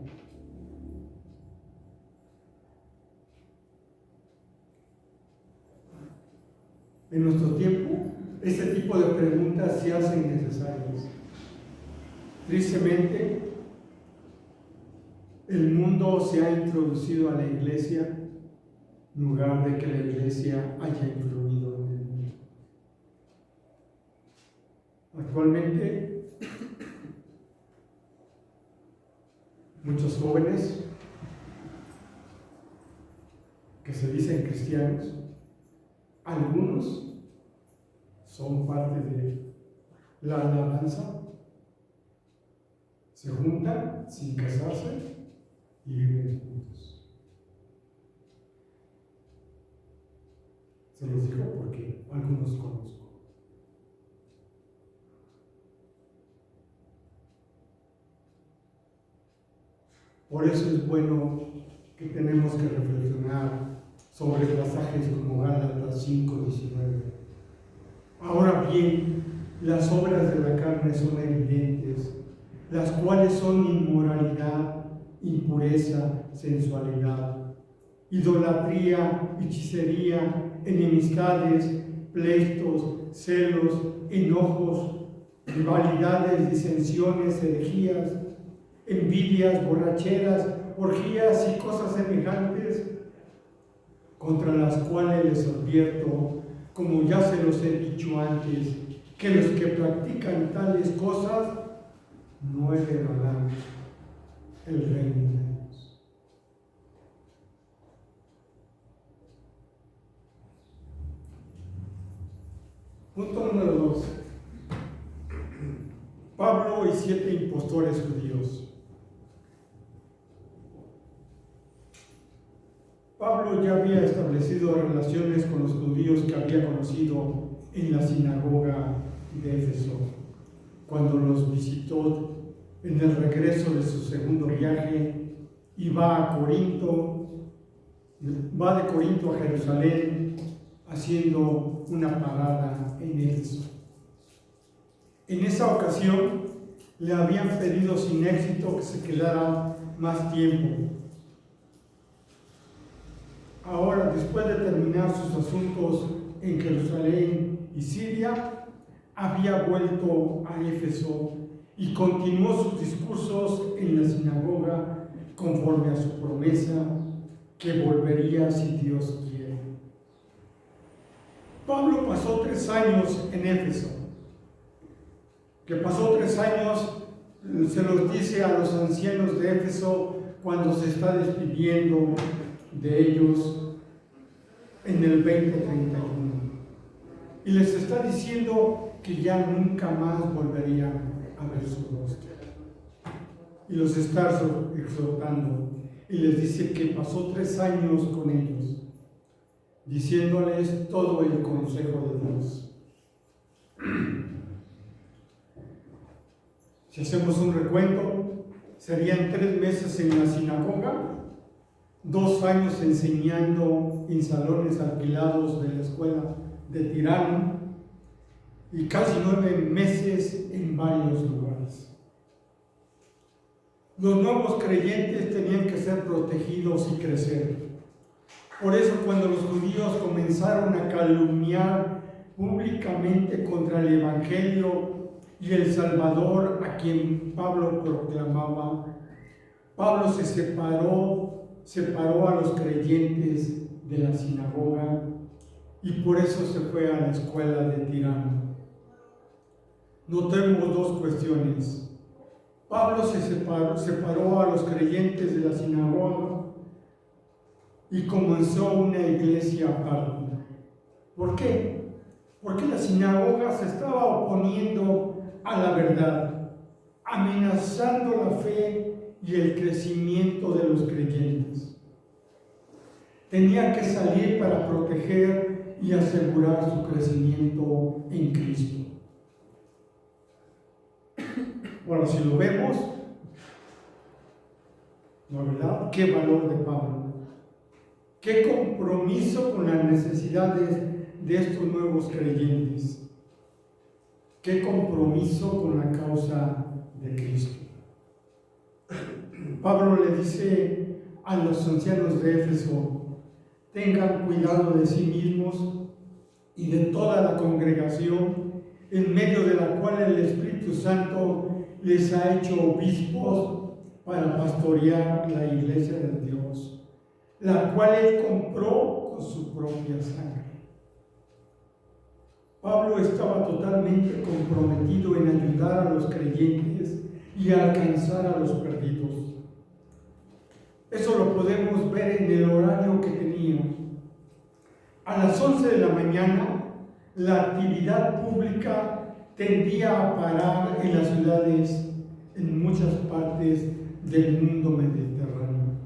En nuestro tiempo, este tipo de preguntas se hacen necesarias. Tristemente, el mundo se ha introducido a la iglesia en lugar de que la iglesia haya influido en el mundo. Actualmente, muchos jóvenes que se dicen cristianos, algunos son parte de la alabanza, se juntan sin casarse y viven juntos. Se los digo porque algunos conozco. Por eso es bueno que tenemos que reflexionar sobre pasajes como Gálatas 5:19. Ahora bien, las obras de la carne son evidentes, las cuales son inmoralidad, impureza, sensualidad, idolatría, hechicería, enemistades, pleitos, celos, enojos, rivalidades, disensiones, herejías, envidias, borracheras, orgías y cosas semejantes, contra las cuales les advierto, como ya se los he dicho antes, que los que practican tales cosas no heredarán el reino de Dios. Punto número 2. Pablo y 7 impostores judíos. Pablo ya había establecido relaciones con los judíos que había conocido en la sinagoga de Éfeso, cuando los visitó en el regreso de su segundo viaje y va de Corinto a Jerusalén, haciendo una parada en Éfeso. En esa ocasión le habían pedido sin éxito que se quedara más tiempo. Ahora, después de terminar sus asuntos en Jerusalén y Siria, había vuelto a Éfeso y continuó sus discursos en la sinagoga conforme a su promesa que volvería si Dios quiere. Pablo pasó 3 años en Éfeso que pasó 3 años, se los dice a los ancianos de Éfeso cuando se está despidiendo de ellos en el 2031. Y les está diciendo que ya nunca más volverían a ver su rostro. Y los está exhortando. Y les dice que pasó 3 años con ellos, diciéndoles todo el consejo de Dios. Si hacemos un recuento, serían 3 meses en la sinagoga, 2 años enseñando en salones alquilados de la escuela de Tirano y casi 9 meses en varios lugares. Los nuevos creyentes tenían que ser protegidos y crecer. Por eso cuando los judíos comenzaron a calumniar públicamente contra el Evangelio y el Salvador a quien Pablo proclamaba, Pablo separó a los creyentes de la sinagoga y por eso se fue a la escuela de Tirano. Notemos 2 cuestiones. Pablo separó a los creyentes de la sinagoga y comenzó una iglesia aparte. ¿Por qué? Porque la sinagoga se estaba oponiendo a la verdad, amenazando la fe y el crecimiento de los creyentes. Tenía que salir para proteger y asegurar su crecimiento en Cristo. Bueno, si lo vemos, ¿no, verdad? Qué valor de Pablo. Qué compromiso con las necesidades de estos nuevos creyentes. Qué compromiso con la causa de Cristo. Pablo le dice a los ancianos de Éfeso: tengan cuidado de sí mismos y de toda la congregación en medio de la cual el Espíritu Santo les ha hecho obispos para pastorear la iglesia de Dios, la cual él compró con su propia sangre. Pablo estaba totalmente comprometido en ayudar a los creyentes y a alcanzar a los perdidos. Eso lo podemos ver en el horario que tenía. A las 11 de la mañana, la actividad pública tendía a parar en las ciudades en muchas partes del mundo mediterráneo,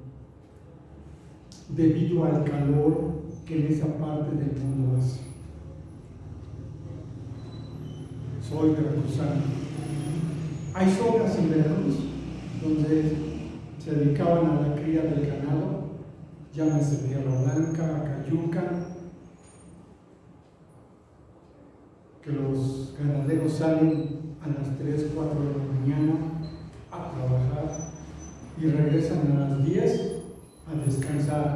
debido al calor que en esa parte del mundo hace. Soy veracruzano. Hay zonas en Veracruz donde se dedicaban a la cría del ganado, llámese Tierra Blanca, Cayuca, que los ganaderos salen a las 3, 4 de la mañana a trabajar y regresan a las 10 a descansar,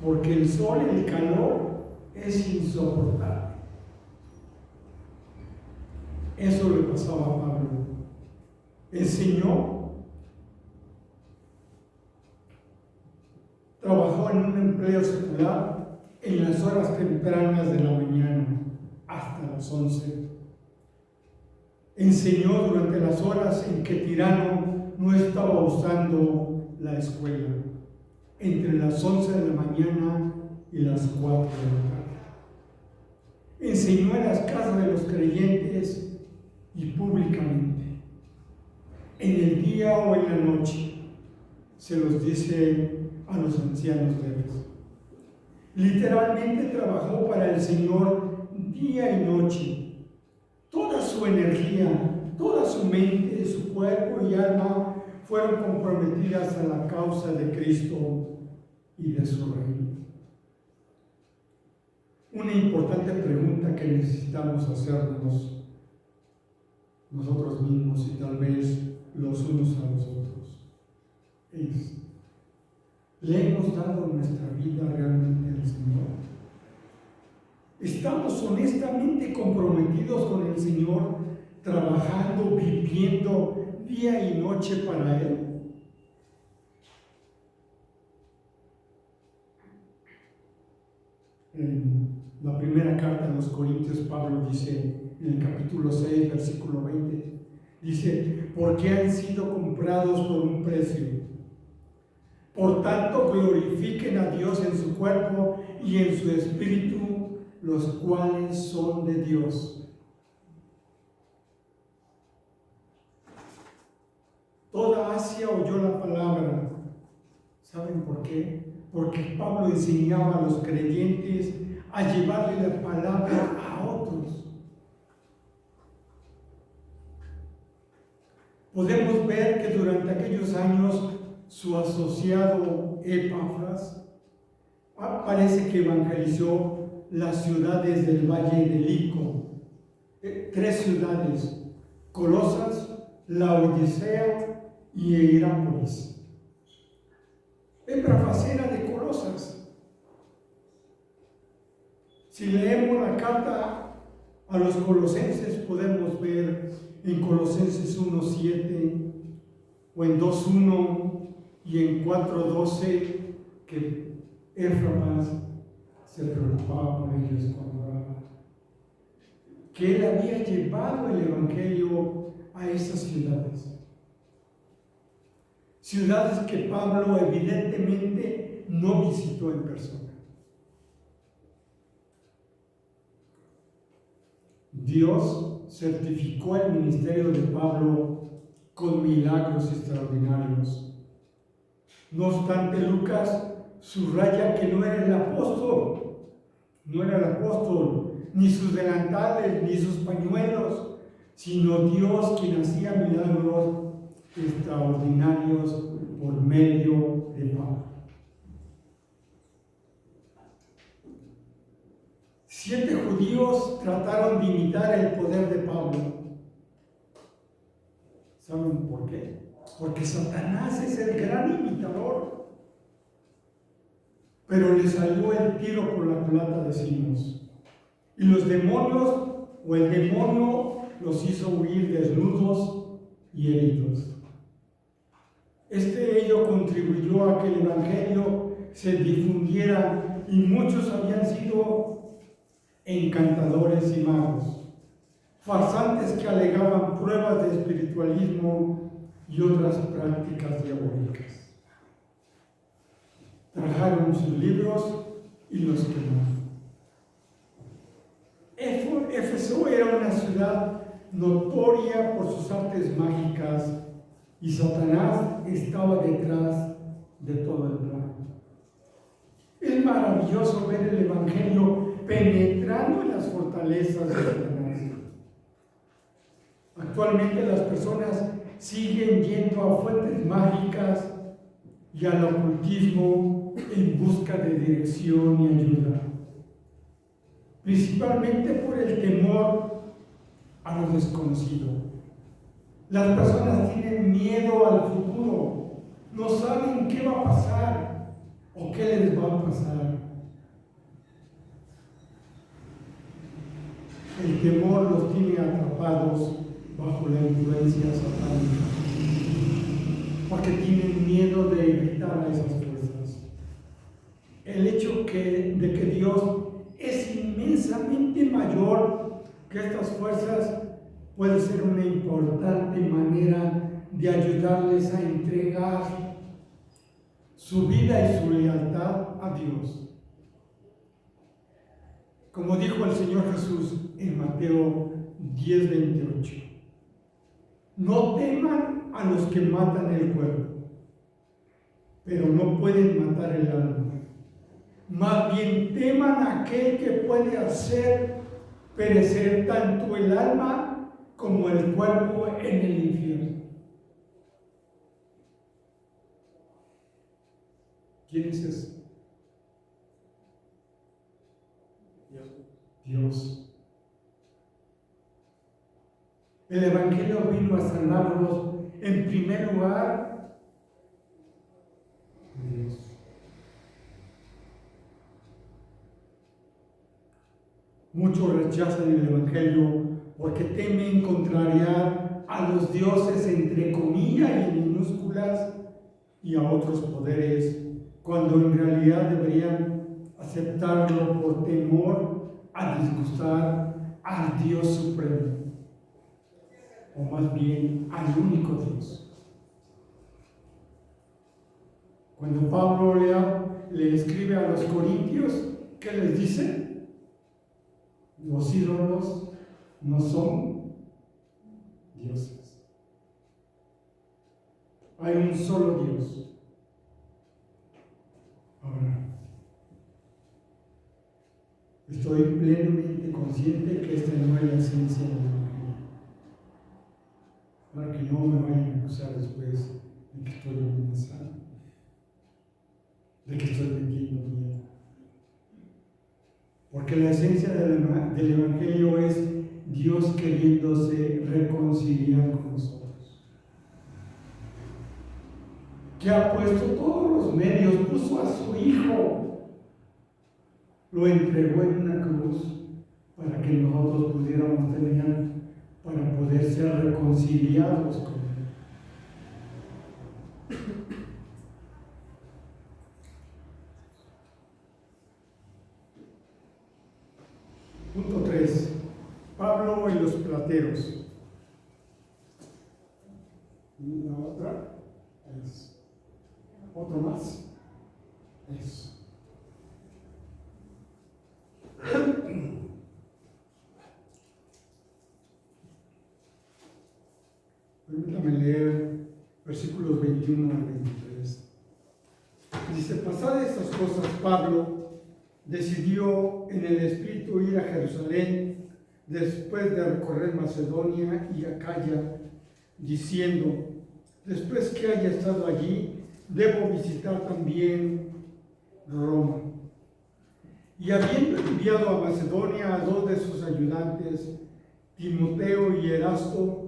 porque el sol y el calor es insoportable. Eso le pasaba a Pablo. Enseñó, trabajó en un empleo secular en las horas tempranas de la mañana hasta las 11. Enseñó durante las horas en que Tirano no estaba usando la escuela, entre las 11 de la mañana y las 4 de la tarde. Enseñó en las casas de los creyentes y públicamente, en el día o en la noche, se los dice a los ancianos de Éfeso. Literalmente trabajó para el Señor día y noche. Toda su energía, toda su mente, su cuerpo y alma fueron comprometidas a la causa de Cristo y de su reino. Una importante pregunta que necesitamos hacernos nosotros mismos y tal vez los unos a los otros es: ¿le hemos dado nuestra vida realmente al Señor? ¿Estamos honestamente comprometidos con el Señor, trabajando, viviendo día y noche para Él? En la primera carta a los Corintios, Pablo dice en el capítulo 6, versículo 20: Dice, porque han sido comprados por un precio. Por tanto, glorifiquen a Dios en su cuerpo y en su espíritu, los cuales son de Dios. Toda Asia oyó la palabra. ¿Saben por qué? Porque Pablo enseñaba a los creyentes a llevarle la palabra a otros. Podemos ver que durante aquellos años su asociado Epafras parece que evangelizó las ciudades del valle de Lico. 3 ciudades: Colosas, Laodicea y Hierápolis. Epafras era de Colosas. Si leemos la carta a los colosenses, podemos ver en Colosenses 1:7 o en 2:1 y en 4:12 que Epafras se preocupaba por ellos cuando oraba, que él había llevado el evangelio a esas ciudades que Pablo evidentemente no visitó en persona. Dios certificó el ministerio de Pablo con milagros extraordinarios. No obstante, Lucas subraya que no era el apóstol, ni sus delantales, ni sus pañuelos, sino Dios quien hacía milagros extraordinarios por medio de Pablo. 7 judíos trataron de imitar el poder de Pablo. ¿Saben por qué? Porque Satanás es el gran imitador. Pero le salió el tiro por la culata, decimos. Y los demonios, o el demonio, los hizo huir desnudos y heridos. Este hecho contribuyó a que el evangelio se difundiera y muchos habían sido encantadores y magos, farsantes que alegaban pruebas de espiritualismo y otras prácticas diabólicas. Trajeron sus libros y los quemaron. Éfeso era una ciudad notoria por sus artes mágicas y Satanás estaba detrás de todo el plan. Es maravilloso ver el evangelio penetrando en las fortalezas de Satanás. Actualmente las personas siguen yendo a fuentes mágicas y al ocultismo en busca de dirección y ayuda, principalmente por el temor a lo desconocido. Las personas tienen miedo al futuro, no saben qué va a pasar o qué les va a pasar. El temor los tiene atrapados bajo la influencia satánica, porque tienen miedo de evitar a esas fuerzas. El hecho de que Dios es inmensamente mayor que estas fuerzas puede ser una importante manera de ayudarles a entregar su vida y su lealtad a Dios. Como dijo el Señor Jesús en Mateo 10:28, no teman a los que matan el cuerpo, pero no pueden matar el alma. Más bien teman a aquel que puede hacer perecer tanto el alma como el cuerpo en el infierno. ¿Quién es ese? Dios. El Evangelio vino a sanarnos en primer lugar Dios. Muchos rechazan el Evangelio porque temen contrariar a los dioses entre comillas y minúsculas y a otros poderes, cuando en realidad deberían aceptarlo por temor a disgustar al Dios Supremo. o más bien al único Dios. Cuando Pablo le escribe a los corintios, ¿qué les dice? Los ídolos no son dioses. Hay un solo Dios. Ahora, estoy plenamente consciente que esta no es la esencia del Evangelio. Para que no me vayan a acusar después de que estoy amenazando, de que estoy vendiendo miedo. Porque la esencia del Evangelio es Dios queriéndose reconciliar con nosotros. Que ha puesto todos los medios, puso a su Hijo, lo entregó en una cruz para que nosotros pudiéramos tener, para poder ser reconciliados con Él. Punto 3. Pablo y los plateros. Y la otra es otro más. Eso. Permítame leer versículos 21 al 23. Dice: pasadas estas cosas, Pablo decidió en el Espíritu ir a Jerusalén después de recorrer Macedonia y Acaya, diciendo: después que haya estado allí, debo visitar también Roma. Y habiendo enviado a Macedonia a dos de sus ayudantes, Timoteo y Erasto,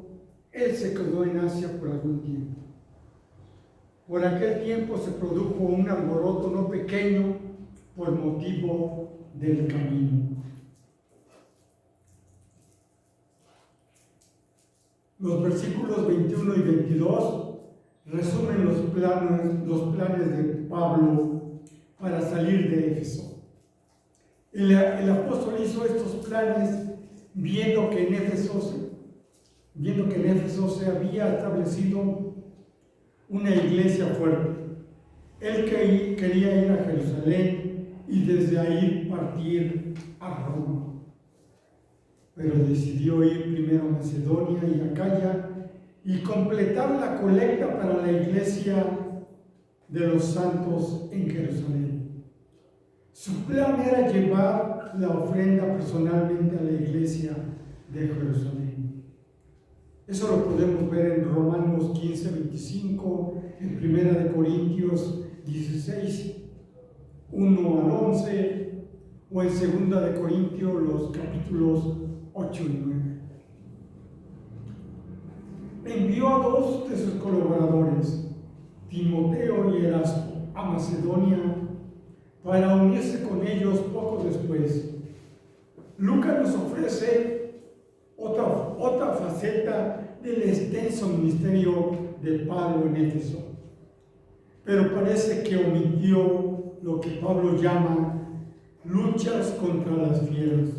él se quedó en Asia por algún tiempo. Por aquel tiempo se produjo un alboroto no pequeño por motivo del camino. Los versículos 21 y 22 resumen los planes de Pablo para salir de Éfeso. El apóstol hizo estos planes viendo que en Éfeso se había establecido una iglesia fuerte. Él quería ir a Jerusalén y desde ahí partir a Roma. Pero decidió ir primero a Macedonia y Acaya y completar la colecta para la iglesia de los santos en Jerusalén. Su plan era llevar la ofrenda personalmente a la iglesia de Jerusalén. Eso lo podemos ver en Romanos 15, 25, en 1 Corintios 16, 1 al 11, o en 2 Corintios los capítulos 8 y 9. Envió a dos de sus colaboradores, Timoteo y Erasto, a Macedonia para unirse con ellos poco después. Lucas nos ofrece otra faceta del extenso ministerio de Pablo en Éfeso, pero parece que omitió lo que Pablo llama luchas contra las fieras.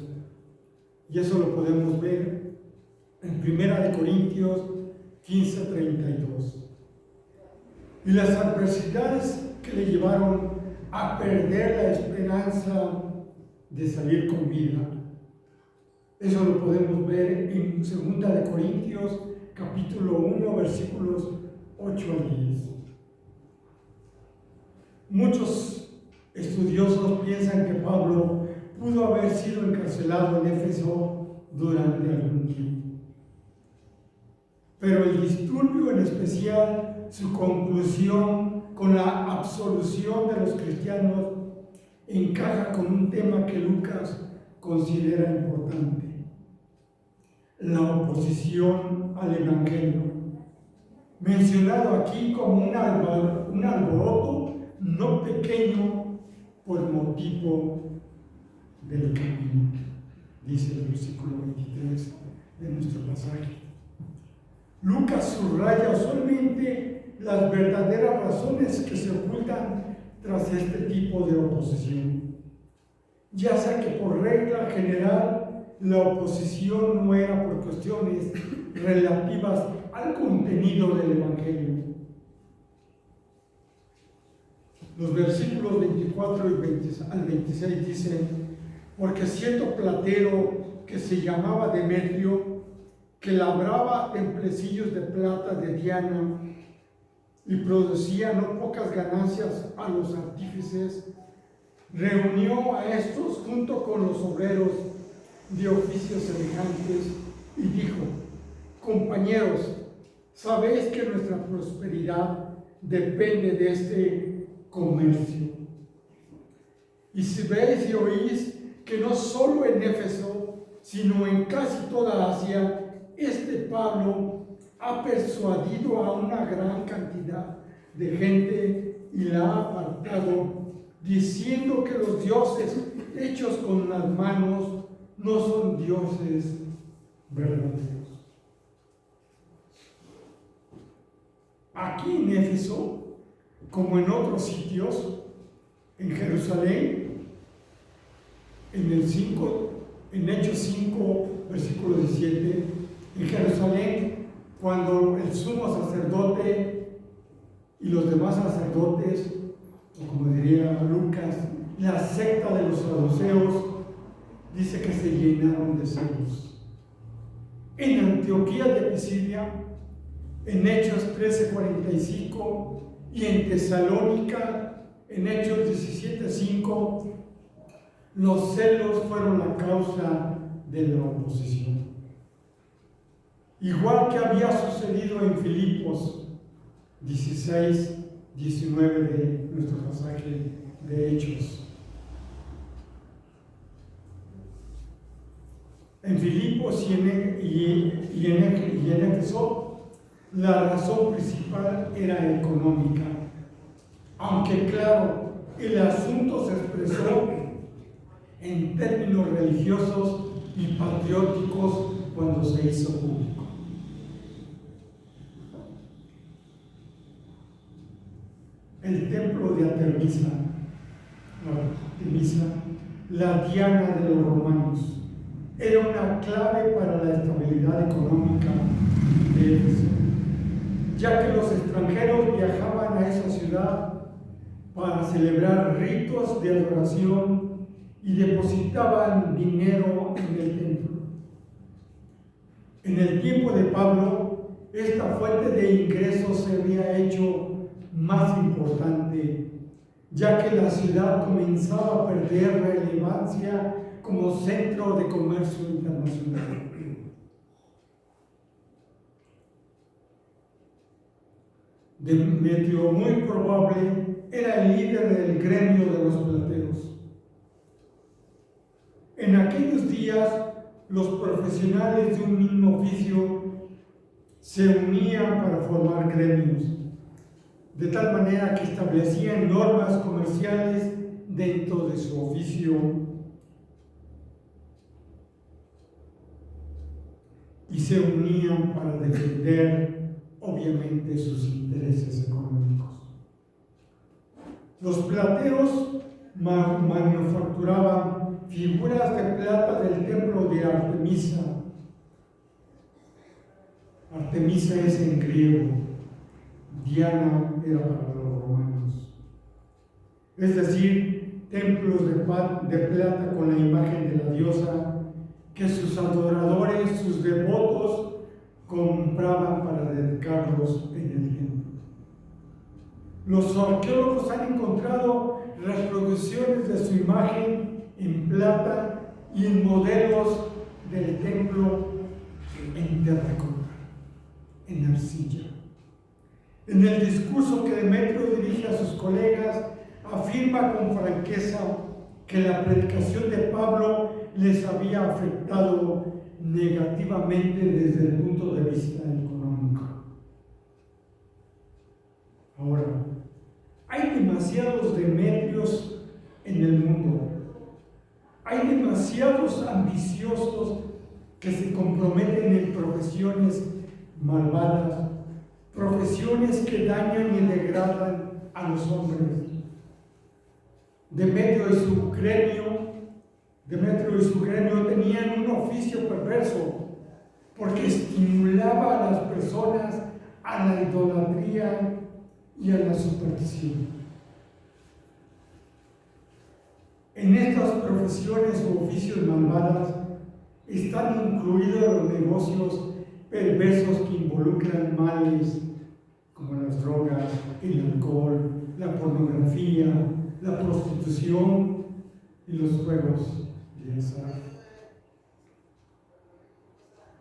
Y eso lo podemos ver en 1 Corintios 15:32. Y las adversidades que le llevaron a perder la esperanza de salir con vida. Eso lo podemos ver en 2 Corintios capítulo 1, versículos 8 al 10. Muchos estudiosos piensan que Pablo pudo haber sido encarcelado en Éfeso durante algún tiempo. Pero el disturbio, en especial su conclusión con la absolución de los cristianos, encaja con un tema que Lucas considera importante: la oposición al Evangelio, mencionado aquí como un alboroto no pequeño por motivo del camino, dice el versículo 23 de nuestro pasaje. Lucas subraya usualmente las verdaderas razones que se ocultan tras este tipo de oposición. Ya sea que por regla general la oposición no era por cuestiones relativas al contenido del Evangelio. Los versículos 24 al 26 dicen: porque cierto platero que se llamaba Demetrio, que labraba templecillos de plata de Diana y producía no pocas ganancias a los artífices, reunió a estos junto con los obreros de oficios semejantes y dijo: compañeros, sabéis que nuestra prosperidad depende de este comercio. Y si veis y oís que no solo en Éfeso, sino en casi toda Asia, este Pablo ha persuadido a una gran cantidad de gente y la ha apartado, diciendo que los dioses hechos con las manos no son dioses verdaderos. Aquí en Éfeso, como en otros sitios, en Jerusalén, en Hechos 5, versículo 17, en Jerusalén, cuando el sumo sacerdote y los demás sacerdotes, o como diría Lucas, la secta de los saduceos, dice que se llenaron de celos. En Antioquía de Pisidia, en Hechos 13:45, y en Tesalónica, en Hechos 17:5, los celos fueron la causa de la oposición. Igual que había sucedido en Filipos 16:19 de nuestro pasaje de Hechos. En Filipos y en Éfeso, la razón principal era económica, aunque claro, el asunto se expresó en términos religiosos y patrióticos cuando se hizo público. El templo de Artemisa, la Diana de los romanos, era una clave para la estabilidad económica de Éfeso, ya que los extranjeros viajaban a esa ciudad para celebrar ritos de adoración y depositaban dinero en el templo. En el tiempo de Pablo, esta fuente de ingresos se había hecho más importante, ya que la ciudad comenzaba a perder relevancia como centro de comercio internacional. Demetrio, muy probable, era el líder del gremio de los plateros. En aquellos días, los profesionales de un mismo oficio se unían para formar gremios, de tal manera que establecían normas comerciales dentro de su oficio y se unían para defender, obviamente, sus intereses económicos. Los plateros manufacturaban figuras de plata del templo de Artemisa. Artemisa es en griego, Diana era para los romanos. Es decir, templos de plata con la imagen de la diosa que sus adoradores, sus devotos, compraban para dedicarlos en el templo. Los arqueólogos han encontrado reproducciones de su imagen en plata y en modelos del templo en terracota, en arcilla. En el discurso que Demetrio dirige a sus colegas, afirma con franqueza que la predicación de Pablo les había afectado negativamente desde el punto de vista económico. Ahora, hay demasiados Demetrios en el mundo. Hay demasiados ambiciosos que se comprometen en profesiones malvadas, profesiones que dañan y degradan a los hombres. Demetrio y su gremio tenían un oficio perverso, porque estimulaba a las personas a la idolatría y a la superstición. En estas profesiones o oficios malvadas están incluidos los negocios perversos que involucran males como las drogas, el alcohol, la pornografía, la prostitución y los juegos de azar.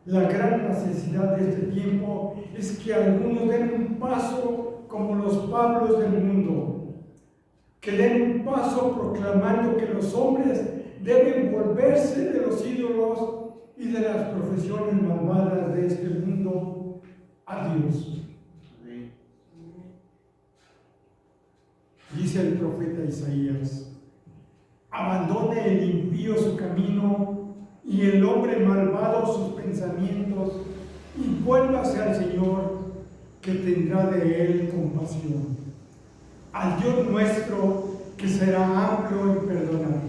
La gran necesidad de este tiempo es que algunos den un paso como los Pablos del mundo, que den un paso proclamando que los hombres deben volverse de los ídolos y de las profesiones malvadas de este mundo a Dios. Dice el profeta Isaías: abandone el impío su camino y el hombre malvado sus pensamientos, y vuélvase al Señor, que tendrá de él compasión, al Dios nuestro, que será amplio en perdonar.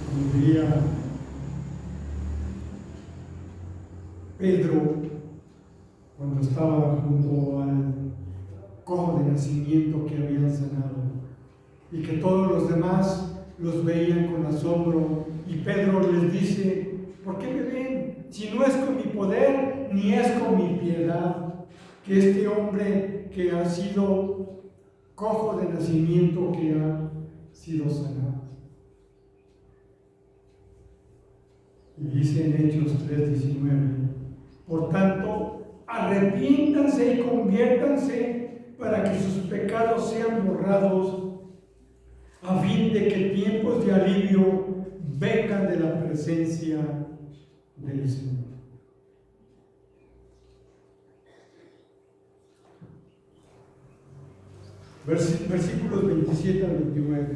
Como diría Pedro cuando estaba junto al cojo de nacimiento que habían sanado, y que todos los demás los veían con asombro, y Pedro les dice: ¿por qué me ven? Si no es con mi poder ni es con mi piedad, que este hombre que ha sido cojo de nacimiento, que ha sido sanado. Y dice en Hechos 3:19: por tanto, arrepiéntanse y conviértanse para que sus pecados sean borrados, a fin de que tiempos de alivio vengan de la presencia del Señor. Versículos 27 al 29.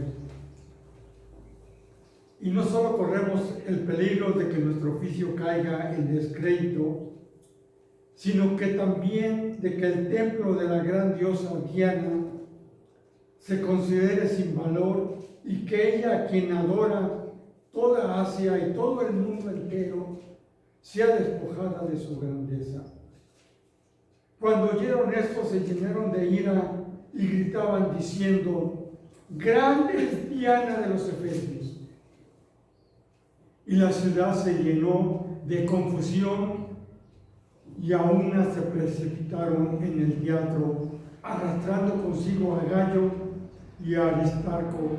Y no solo corremos el peligro de que nuestro oficio caiga en descrédito, sino que también de que el templo de la gran diosa Diana se considere sin valor, y que ella, a quien adora toda Asia y todo el mundo entero, sea despojada de su grandeza. Cuando oyeron esto, se llenaron de ira y gritaban diciendo: grande es Diana de los Efesios. Y la ciudad se llenó de confusión, y a una se precipitaron en el teatro, arrastrando consigo a Gallo y a Aristarco,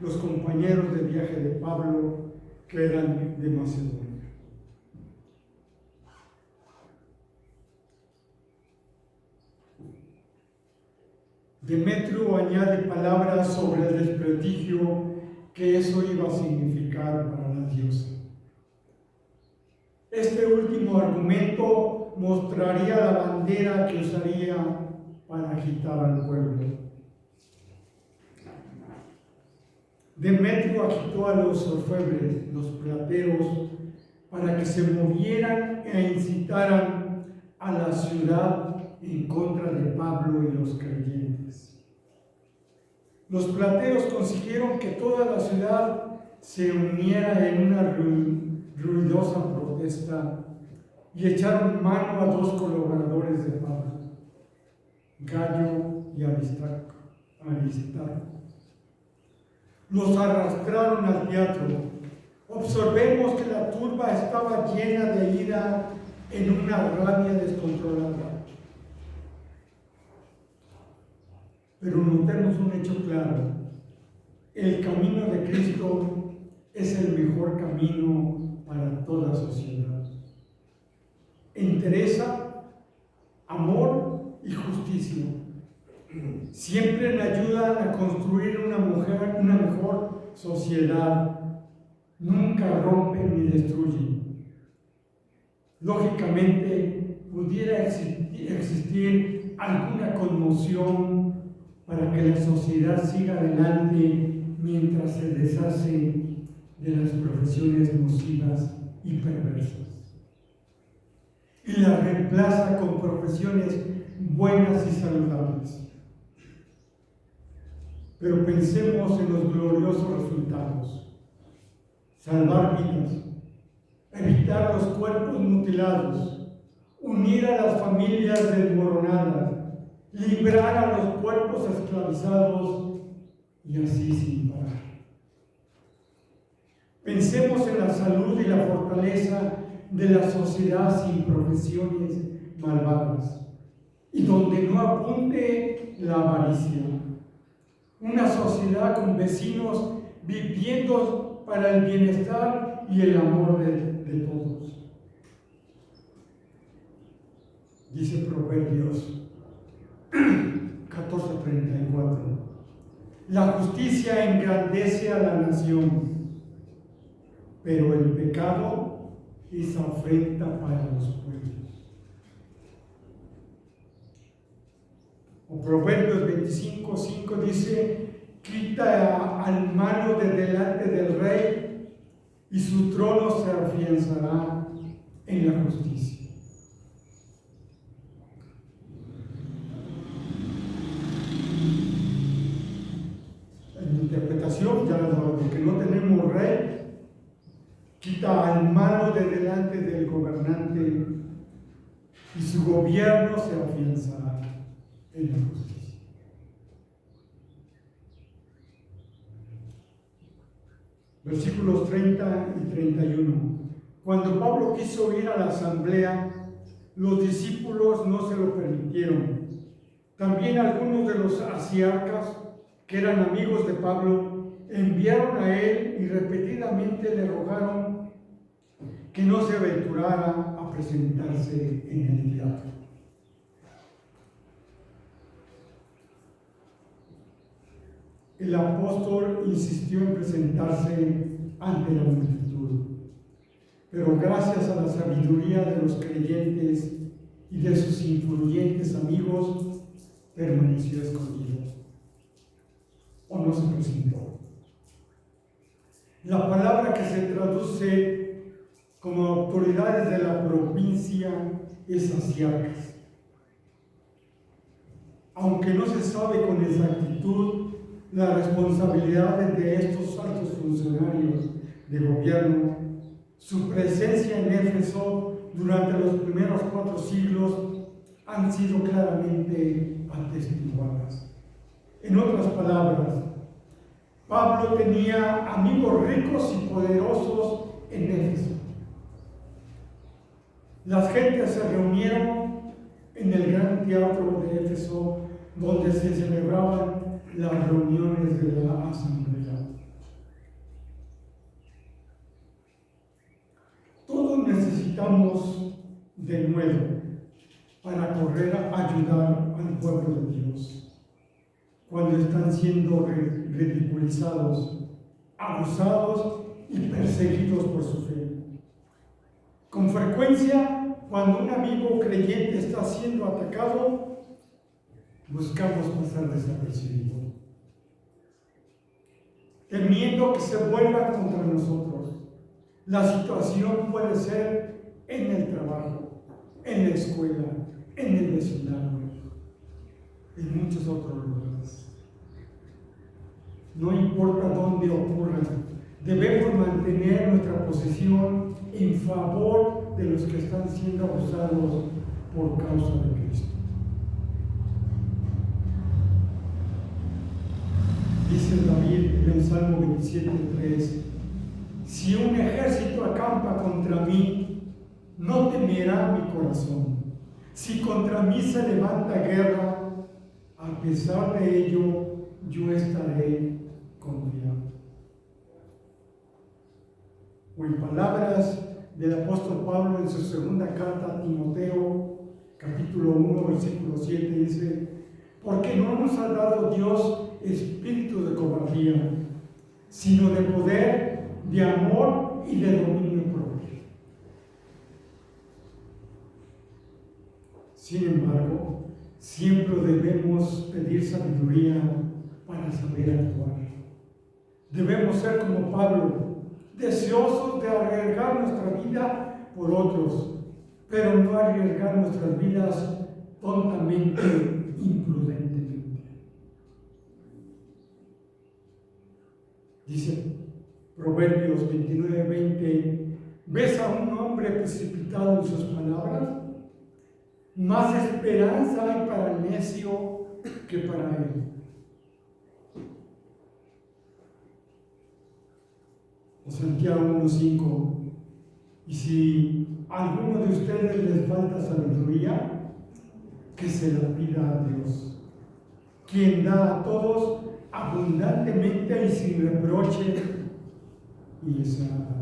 los compañeros de viaje de Pablo, que eran de Macedonia. Demetrio añade palabras sobre el desprestigio que eso iba a significar para la diosa. Este último argumento mostraría la bandera que usaría para agitar al pueblo. Demetrio agitó a los orfebres, los plateros, para que se movieran e incitaran a la ciudad en contra de Pablo y los creyentes. Los plateros consiguieron que toda la ciudad se uniera en una ruidosa protesta, y echaron mano a dos colaboradores de Pablo, Gallo y Aristarco. Los arrastraron al teatro. Observemos que la turba estaba llena de ira, en una rabia descontrolada. Pero notemos un hecho claro: el camino de Cristo es el mejor camino para toda sociedad. Entereza, amor y justicia siempre le ayudan a construir una mejor sociedad. Nunca rompen ni destruyen. Lógicamente, pudiera existir alguna conmoción para que la sociedad siga adelante mientras se deshace de las profesiones nocivas y perversas, y las reemplaza con profesiones buenas y saludables. Pero pensemos en los gloriosos resultados. salvar vidas, evitar los cuerpos mutilados, unir a las familias desmoronadas, librar a los cuerpos esclavizados y así sin parar. Pensemos en la salud y la fortaleza de la sociedad sin profesiones malvadas y donde no abunde la avaricia. Una sociedad con vecinos viviendo para el bienestar y el amor de todos. Dice Proverbios 14:34. La justicia engrandece a la nación, pero el pecado es afrenta para los pueblos. O Proverbios 25:5 dice: quita al malo de delante del rey y su trono se afianzará en la justicia. En interpretación, ya porque no tenemos rey, quita al malo de delante del gobernante y su gobierno se afianzará en la justicia. Versículos 30 y 31. Cuando Pablo quiso ir a la asamblea, los discípulos no se lo permitieron. También algunos de los asiarcas, que eran amigos de Pablo, enviaron a él y repetidamente le rogaron que no se aventurara a presentarse en el teatro. El apóstol insistió en presentarse ante la multitud, pero gracias a la sabiduría de los creyentes y de sus influyentes amigos, permaneció escondido o no se presentó. La palabra que se traduce como autoridades de la provincia es asiarcas. Aunque no se sabe con exactitud la responsabilidad de estos altos funcionarios de gobierno, su presencia en Éfeso durante los primeros 4 siglos han sido claramente atestiguadas. En otras palabras, Pablo tenía amigos ricos y poderosos en Éfeso. Las gentes se reunieron en el gran teatro de Éfeso, donde se celebraban las reuniones de la asamblea. Todos necesitamos de nuevo para correr a ayudar al pueblo de Dios cuando están siendo ridiculizados, abusados y perseguidos por su fe. Con frecuencia, cuando un amigo creyente está siendo atacado, buscamos pasar desapercibido, temiendo que se vuelva contra nosotros. La situación puede ser en el trabajo, en la escuela, en el vecindario, en muchos otros lugares. No importa dónde ocurra, debemos mantener nuestra posición en favor de los que están siendo abusados por causa de Cristo. Dice David en el Salmo 27:3: si un ejército acampa contra mí, no temerá mi corazón. Si contra mí se levanta guerra, a pesar de ello, yo estaré confiado. O en palabras del apóstol Pablo en su segunda carta a Timoteo, capítulo 1, versículo 7, dice: porque no nos ha dado Dios espíritu de cobardía, sino de poder, de amor y de dominio propio. Sin embargo, siempre debemos pedir sabiduría para saber actuar. Debemos ser como Pablo, deseosos de arriesgar nuestra vida por otros, pero no arriesgar nuestras vidas tontamente, imprudentemente. Dice Proverbios 29:20, ¿ves a un hombre precipitado en sus palabras? Más esperanza hay para el necio que para él. O Santiago 1:5, y si a alguno de ustedes les falta sabiduría, que se la pida a Dios, quien da a todos abundantemente y sin reproche, y les hará dar.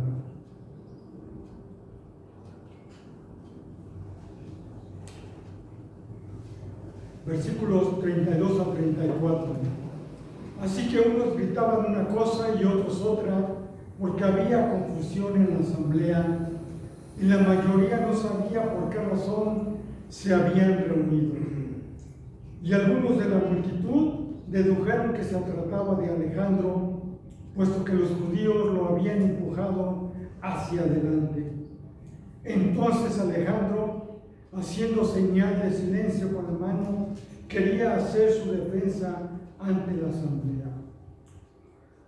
Versículos 32 a 34. Así que unos gritaban una cosa y otros otra, porque había confusión en la asamblea, y la mayoría no sabía por qué razón se habían reunido. Y algunos de la multitud dedujeron que se trataba de Alejandro, puesto que los judíos lo habían empujado hacia adelante. Entonces Alejandro, haciendo señal de silencio con la mano, quería hacer su defensa ante la asamblea.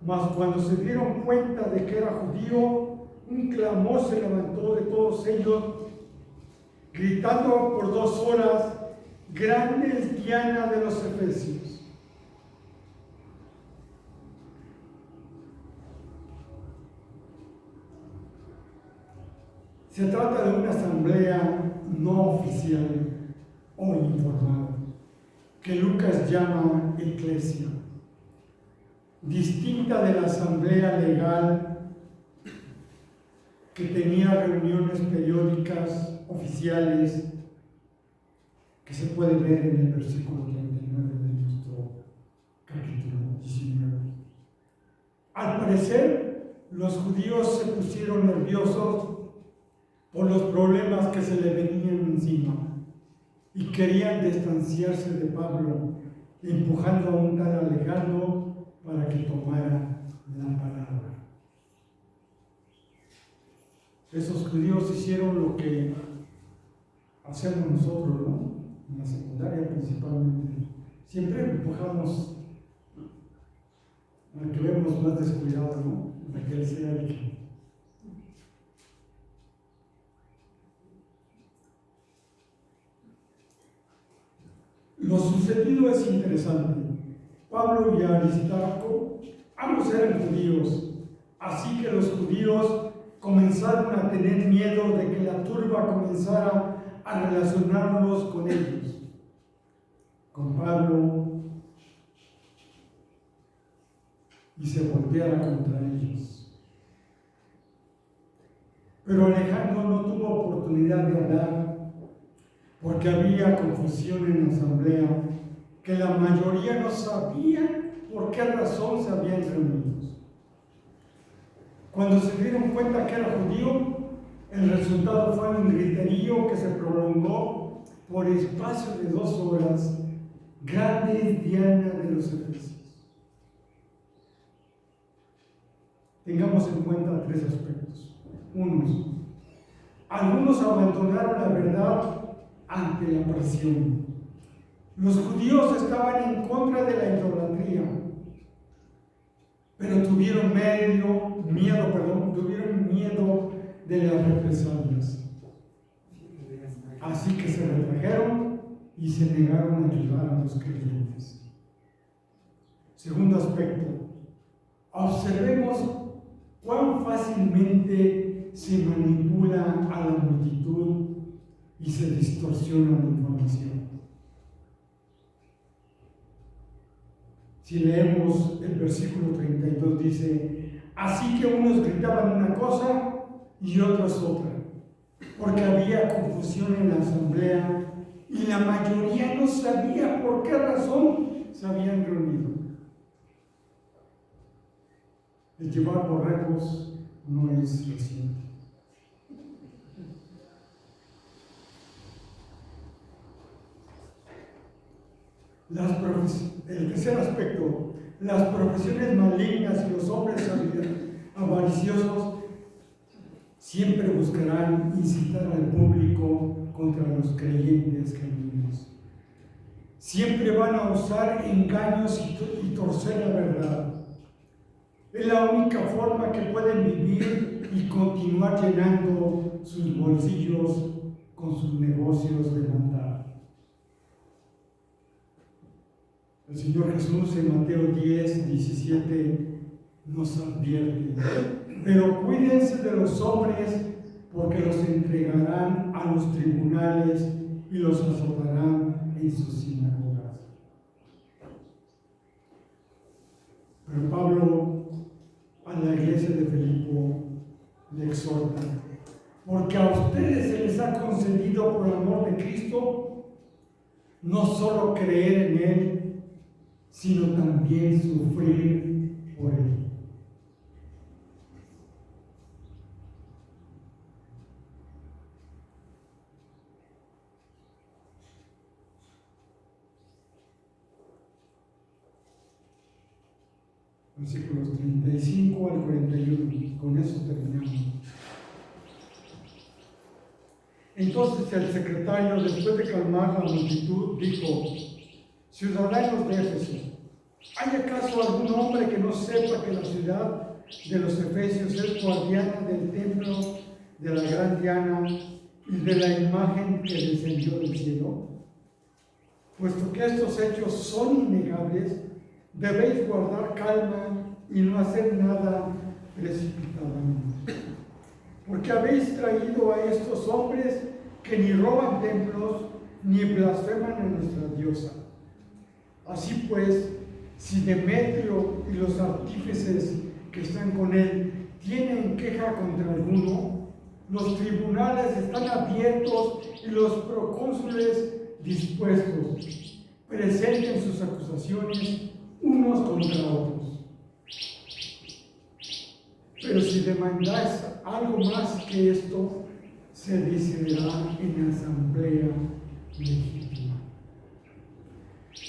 Mas cuando se dieron cuenta de que era judío, un clamor se levantó de todos ellos, gritando por 2 horas: grande es Diana de los Efesios. Se trata de una asamblea no oficial o informal, que Lucas llama eclesia, distinta de la asamblea legal que tenía reuniones periódicas oficiales, que se puede ver en el versículo 39 de nuestro capítulo 19. Al parecer, los judíos se pusieron nerviosos por los problemas que se le venían encima y querían distanciarse de Pablo, empujando a un tal Alejandro para que tomara la palabra. Esos judíos hicieron lo que hacemos nosotros, ¿no? En la secundaria principalmente. Siempre empujamos a que vemos más descuidado, ¿no? A que él sea el que. Lo sucedido es interesante. Pablo y Aristarco, ambos eran judíos, así que los judíos comenzaron a tener miedo de que la turba comenzara a relacionarlos con ellos, con Pablo, y se volteara contra ellos. Pero Alejandro no tuvo oportunidad de hablar, porque había confusión en la asamblea, que la mayoría no sabía por qué razón se habían reunido. Cuando se dieron cuenta que era judío, el resultado fue un griterío que se prolongó por espacio de 2 horas. Grande es Diana de los Efesios. Tengamos en cuenta 3 aspectos. 1. Algunos abandonaron la verdad ante la presión. Los judíos estaban en contra de la idolatría, pero tuvieron miedo de las represalias. Así que se retrajeron y se negaron a ayudar a los creyentes. Segundo aspecto, observemos cuán fácilmente se manipula a la multitud y se distorsiona la información. Si leemos el versículo 32, dice: así que unos gritaban una cosa y otros otra, porque había confusión en la asamblea y la mayoría no sabía por qué razón se habían reunido. El llevar borregos no es reciente. El tercer aspecto, las profesiones malignas y los hombres avariciosos siempre buscarán incitar al público contra los creyentes genuinos. Siempre van a usar engaños y torcer la verdad. Es la única forma que pueden vivir y continuar llenando sus bolsillos con sus negocios de maldad. El Señor Jesús en Mateo 10, 17 nos advierte: pero cuídense de los hombres, porque los entregarán a los tribunales y los azotarán en sus sinagogas. Pero Pablo a la iglesia de Filipo le exhorta: porque a ustedes se les ha concedido por amor de Cristo no solo creer en Él, sino también sufrir por Él. Versículos 35 al 41, con eso terminamos. Entonces el secretario, después de calmar la multitud, dijo: ciudadanos de Éfeso, ¿hay acaso algún hombre que no sepa que la ciudad de los Efesios es guardiana del templo de la gran Diana y de la imagen que descendió del cielo? Puesto que estos hechos son innegables, debéis guardar calma y no hacer nada precipitadamente. Porque habéis traído a estos hombres que ni roban templos ni blasfeman a nuestra diosa. Así pues, si Demetrio y los artífices que están con él tienen queja contra alguno, los tribunales están abiertos y los procónsules dispuestos. Presenten sus acusaciones unos contra otros. Pero si demandáis algo más que esto, se decidirá en asamblea legítima.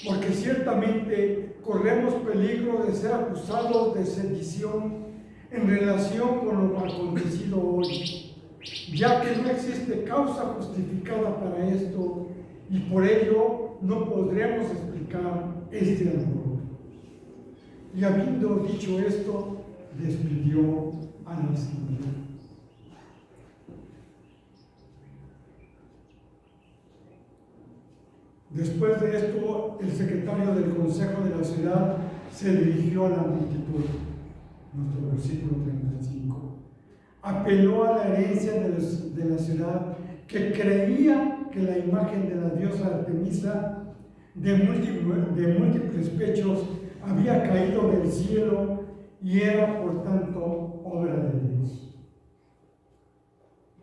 Porque ciertamente corremos peligro de ser acusados de sedición en relación con lo acontecido hoy, ya que no existe causa justificada para esto y por ello no podremos explicar este alboroto. Y habiendo dicho esto, despidió a la asamblea. Después de esto, el secretario del consejo de la ciudad se dirigió a la multitud. Nuestro versículo 35. Apeló a la herencia de la ciudad, que creía que la imagen de la diosa Artemisa de múltiples pechos había caído del cielo y era por tanto obra de Dios.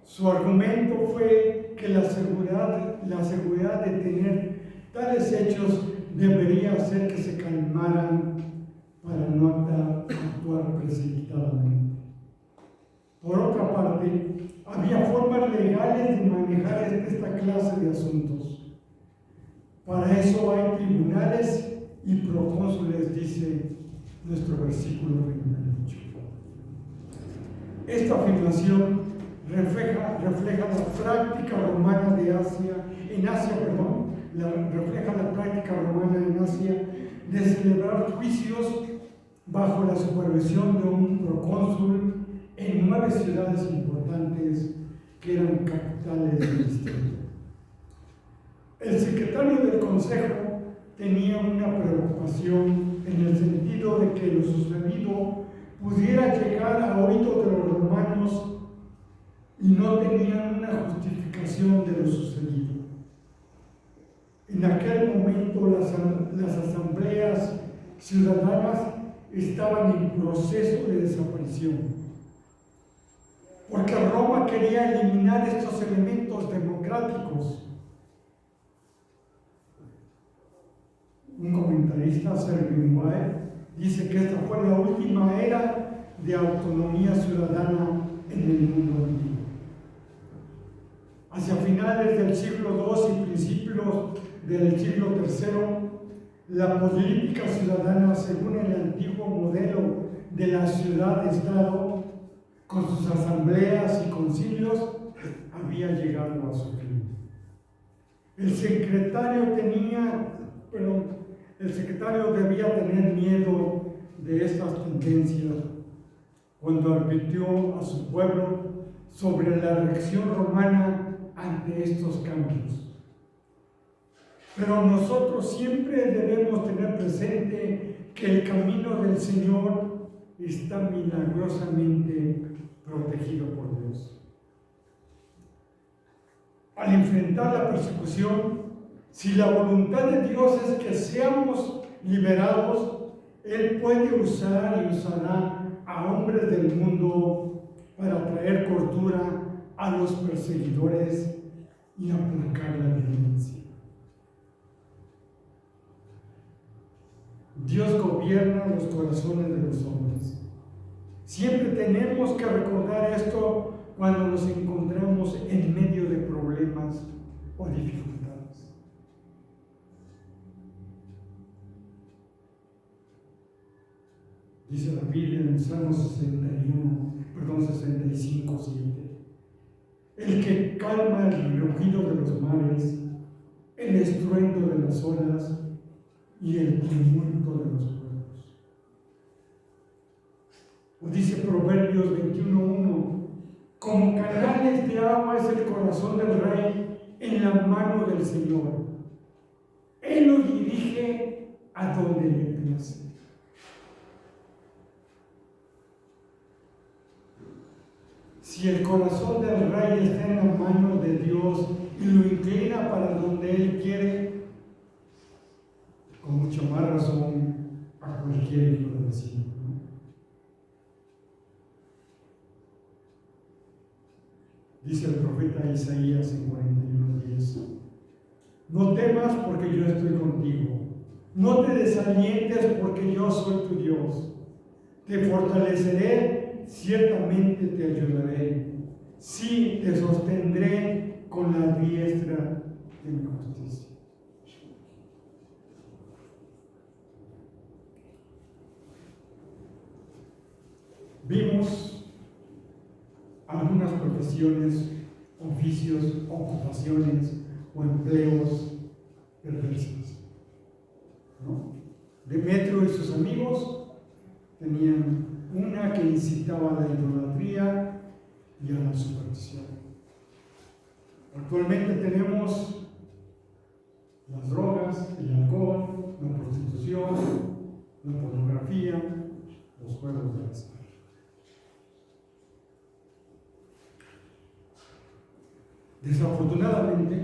Su argumento fue que la seguridad de tener tales hechos debería hacer que se calmaran para no actuar precipitadamente. Por otra parte, había formas legales de manejar esta clase de asuntos. Para eso hay tribunales y procónsules, dice nuestro versículo 28. Esta afirmación refleja la práctica romana en Asia de celebrar juicios bajo la supervisión de un procónsul en 9 ciudades importantes que eran capitales del distrito. El secretario del consejo tenía una preocupación en el sentido de que lo sucedido pudiera llegar a oídos de los romanos y no tenían una justificación de lo sucedido. En aquel momento las asambleas ciudadanas estaban en proceso de desaparición, porque Roma quería eliminar estos elementos democráticos. Un comentarista, Sergio White, dice que esta fue la última era de autonomía ciudadana en el mundo antiguo. Hacia finales del siglo II y principios del siglo III, la política ciudadana, según el antiguo modelo de la ciudad-estado, con sus asambleas y concilios, había llegado a su fin. El secretario debía tener miedo de estas tendencias, cuando advirtió a su pueblo sobre la reacción romana ante estos cambios. Pero nosotros siempre debemos tener presente que el camino del Señor está milagrosamente protegido por Dios. Al enfrentar la persecución, si la voluntad de Dios es que seamos liberados, Él puede usar y usará a hombres del mundo para traer cordura a los perseguidores y aplacar la violencia. Dios gobierna los corazones de los hombres. Siempre tenemos que recordar esto cuando nos encontramos en medio de problemas o dificultades. Dice la Biblia en Salmo 65, 7. El que calma el rugido de los mares, el estruendo de las olas y el tumulto de los pueblos. O dice Proverbios 21:1, como canales de agua es el corazón del rey en la mano del Señor. Él lo dirige a donde le place. Si el corazón del rey está en la mano de Dios y lo inclina para donde Él quiere, con mucha más razón a cualquier hijo del vecino. Dice el profeta Isaías en 41:10, no temas porque yo estoy contigo, no te desalientes porque yo soy tu Dios, te fortaleceré, ciertamente te ayudaré, sí te sostendré con la diestra de mi justicia. Vimos algunas profesiones, oficios, ocupaciones o empleos perversos, ¿no? Demetrio y sus amigos tenían una que incitaba a la idolatría y a la superstición. Actualmente tenemos las drogas, el alcohol, la prostitución, la pornografía, los juegos de azar. Desafortunadamente,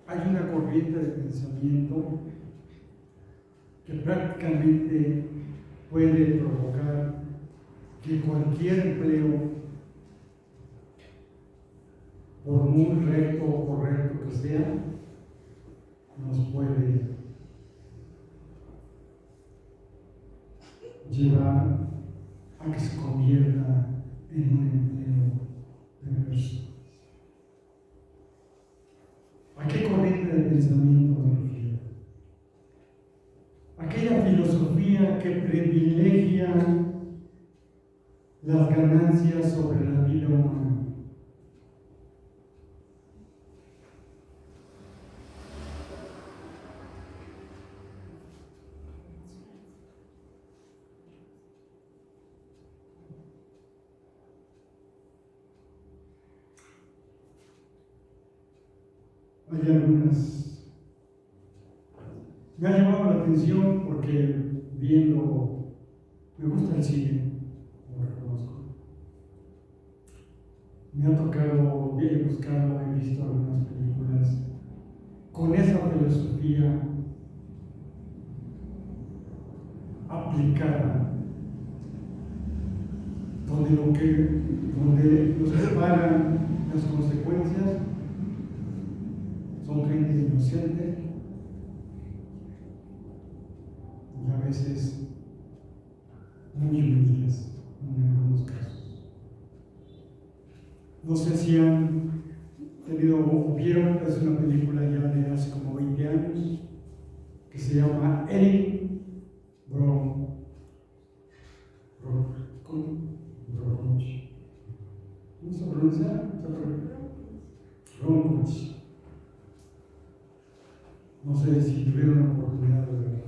hay una corriente de pensamiento que prácticamente puede provocar que cualquier empleo, por muy recto o correcto que sea, nos puede llevar a que se convierta en un empleo perverso. ¿A qué corriente de pensamiento me refiero? Aquella filosofía que privilegia las ganancias sobre la vida humana. Hay algunas. Me ha llamado la atención porque me gusta el cine, lo reconozco. Me ha tocado, he buscado, he visto algunas películas con esa filosofía aplicada, donde los que pagan las consecuencias son gente inocente y a veces muy humildes en algunos casos. No sé si han tenido o vieron, es una película ya de hace como 20 años que se llama Eric Bronwich. ¿Cómo se pronuncia? Bronwich. No sé si tuvieron la oportunidad de verlo.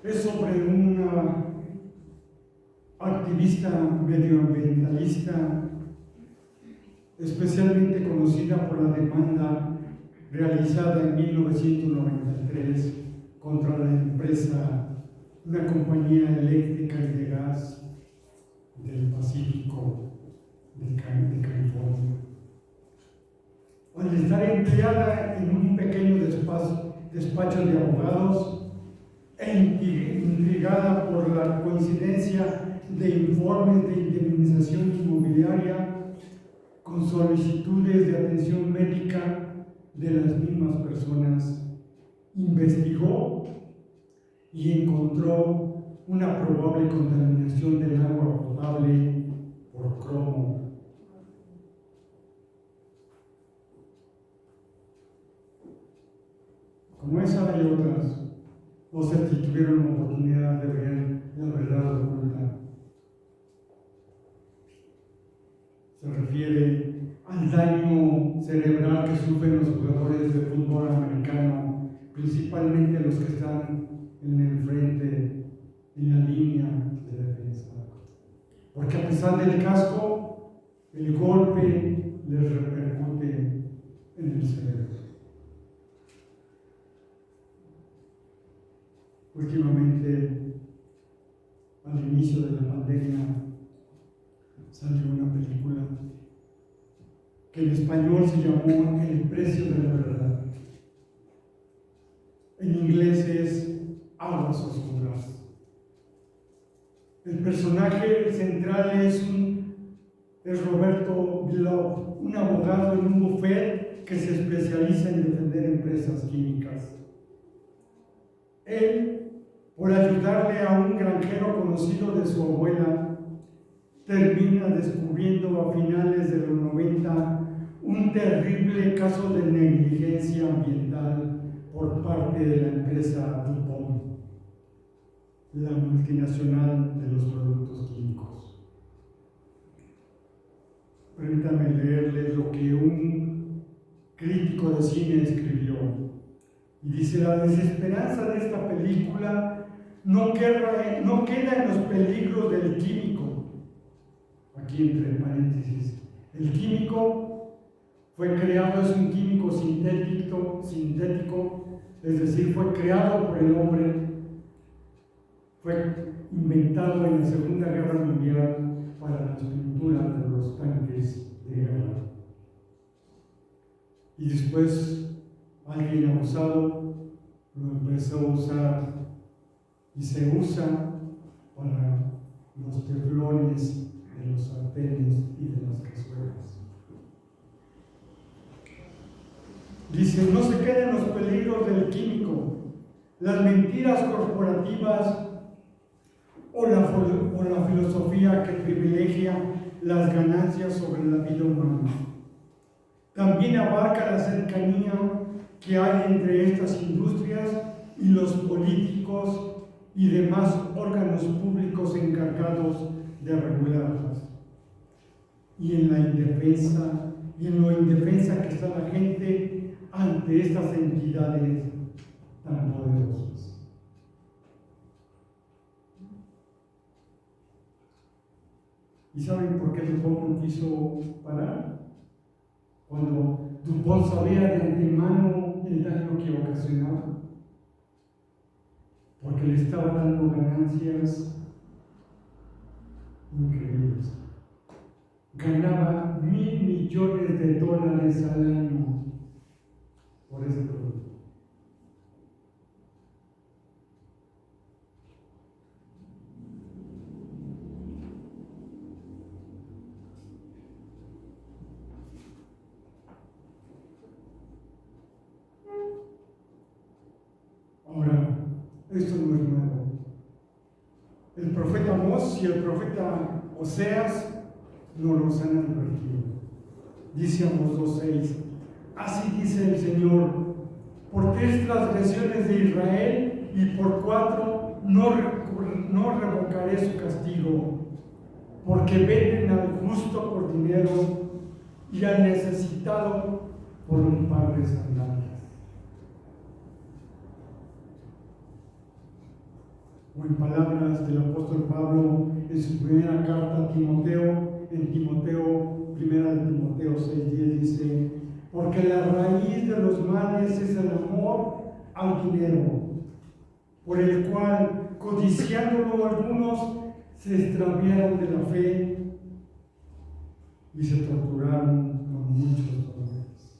Es sobre una activista medioambientalista, especialmente conocida por la demanda realizada en 1993 contra la empresa, una compañía eléctrica y de gas del Pacífico de California. Al estar empleada en un pequeño despacho de abogados e intrigada por la coincidencia de informes de indemnización inmobiliaria con solicitudes de atención médica de las mismas personas, investigó y encontró una probable contaminación del agua potable por cromo. Como esa hay otras, no sé si tuvieron la oportunidad de ver La verdad oculta. Se refiere al daño cerebral que sufren los jugadores de fútbol americano, principalmente los que están en el frente, en la línea de defensa. Porque a pesar del casco, el golpe les repercute en el cerebro. Últimamente, al inicio de la pandemia, salió una película que en español se llamó El precio de la verdad. En inglés es Aguas oscuras. El personaje central es Roberto Bilov, un abogado en un bufet que se especializa en defender empresas químicas. Él, por ayudarle a un granjero conocido de su abuela, termina descubriendo a finales de los 90 un terrible caso de negligencia ambiental por parte de la empresa DuPont, la multinacional de los productos químicos. Permítanme leerles lo que un crítico de cine escribió. Y dice: la desesperanza de esta película no queda en los peligros del químico. Aquí entre paréntesis, el químico fue creado, es un químico sintético, es decir, fue creado por el hombre, fue inventado en la Segunda Guerra Mundial para las pinturas de los tanques de guerra. Y después alguien abusado lo empezó a usar y se usa para los teflones de los sartenes y de las cazuelas. Dice: no se queden los peligros del químico, las mentiras corporativas o la filosofía que privilegia las ganancias sobre la vida humana. También abarca la cercanía que hay entre estas industrias y los políticos y demás órganos públicos encargados de regularlas. Y en lo indefensa que está la gente ante estas entidades tan poderosas. ¿Y saben por qué DuPont no quiso parar? Cuando DuPont sabía de antemano el daño que ocasionaba, porque le estaba dando ganancias increíbles. Ganaba $1,000 millones al año por ese producto. Ahora, esto no es nuevo. El profeta Amós y el profeta Oseas nos los han advertido. Dice Amós 2:6: así dice el Señor, por 3 transgresiones de Israel y por 4 no revocaré su castigo, porque venden al justo por dinero y al necesitado por un par de sandalias. o en palabras del apóstol Pablo en su primera carta a Timoteo, en Timoteo, primera de Timoteo 6:10 dice: porque la raíz de los males es el amor al dinero, por el cual, codiciándolo algunos, se extraviaron de la fe y se torturaron con muchos dolores.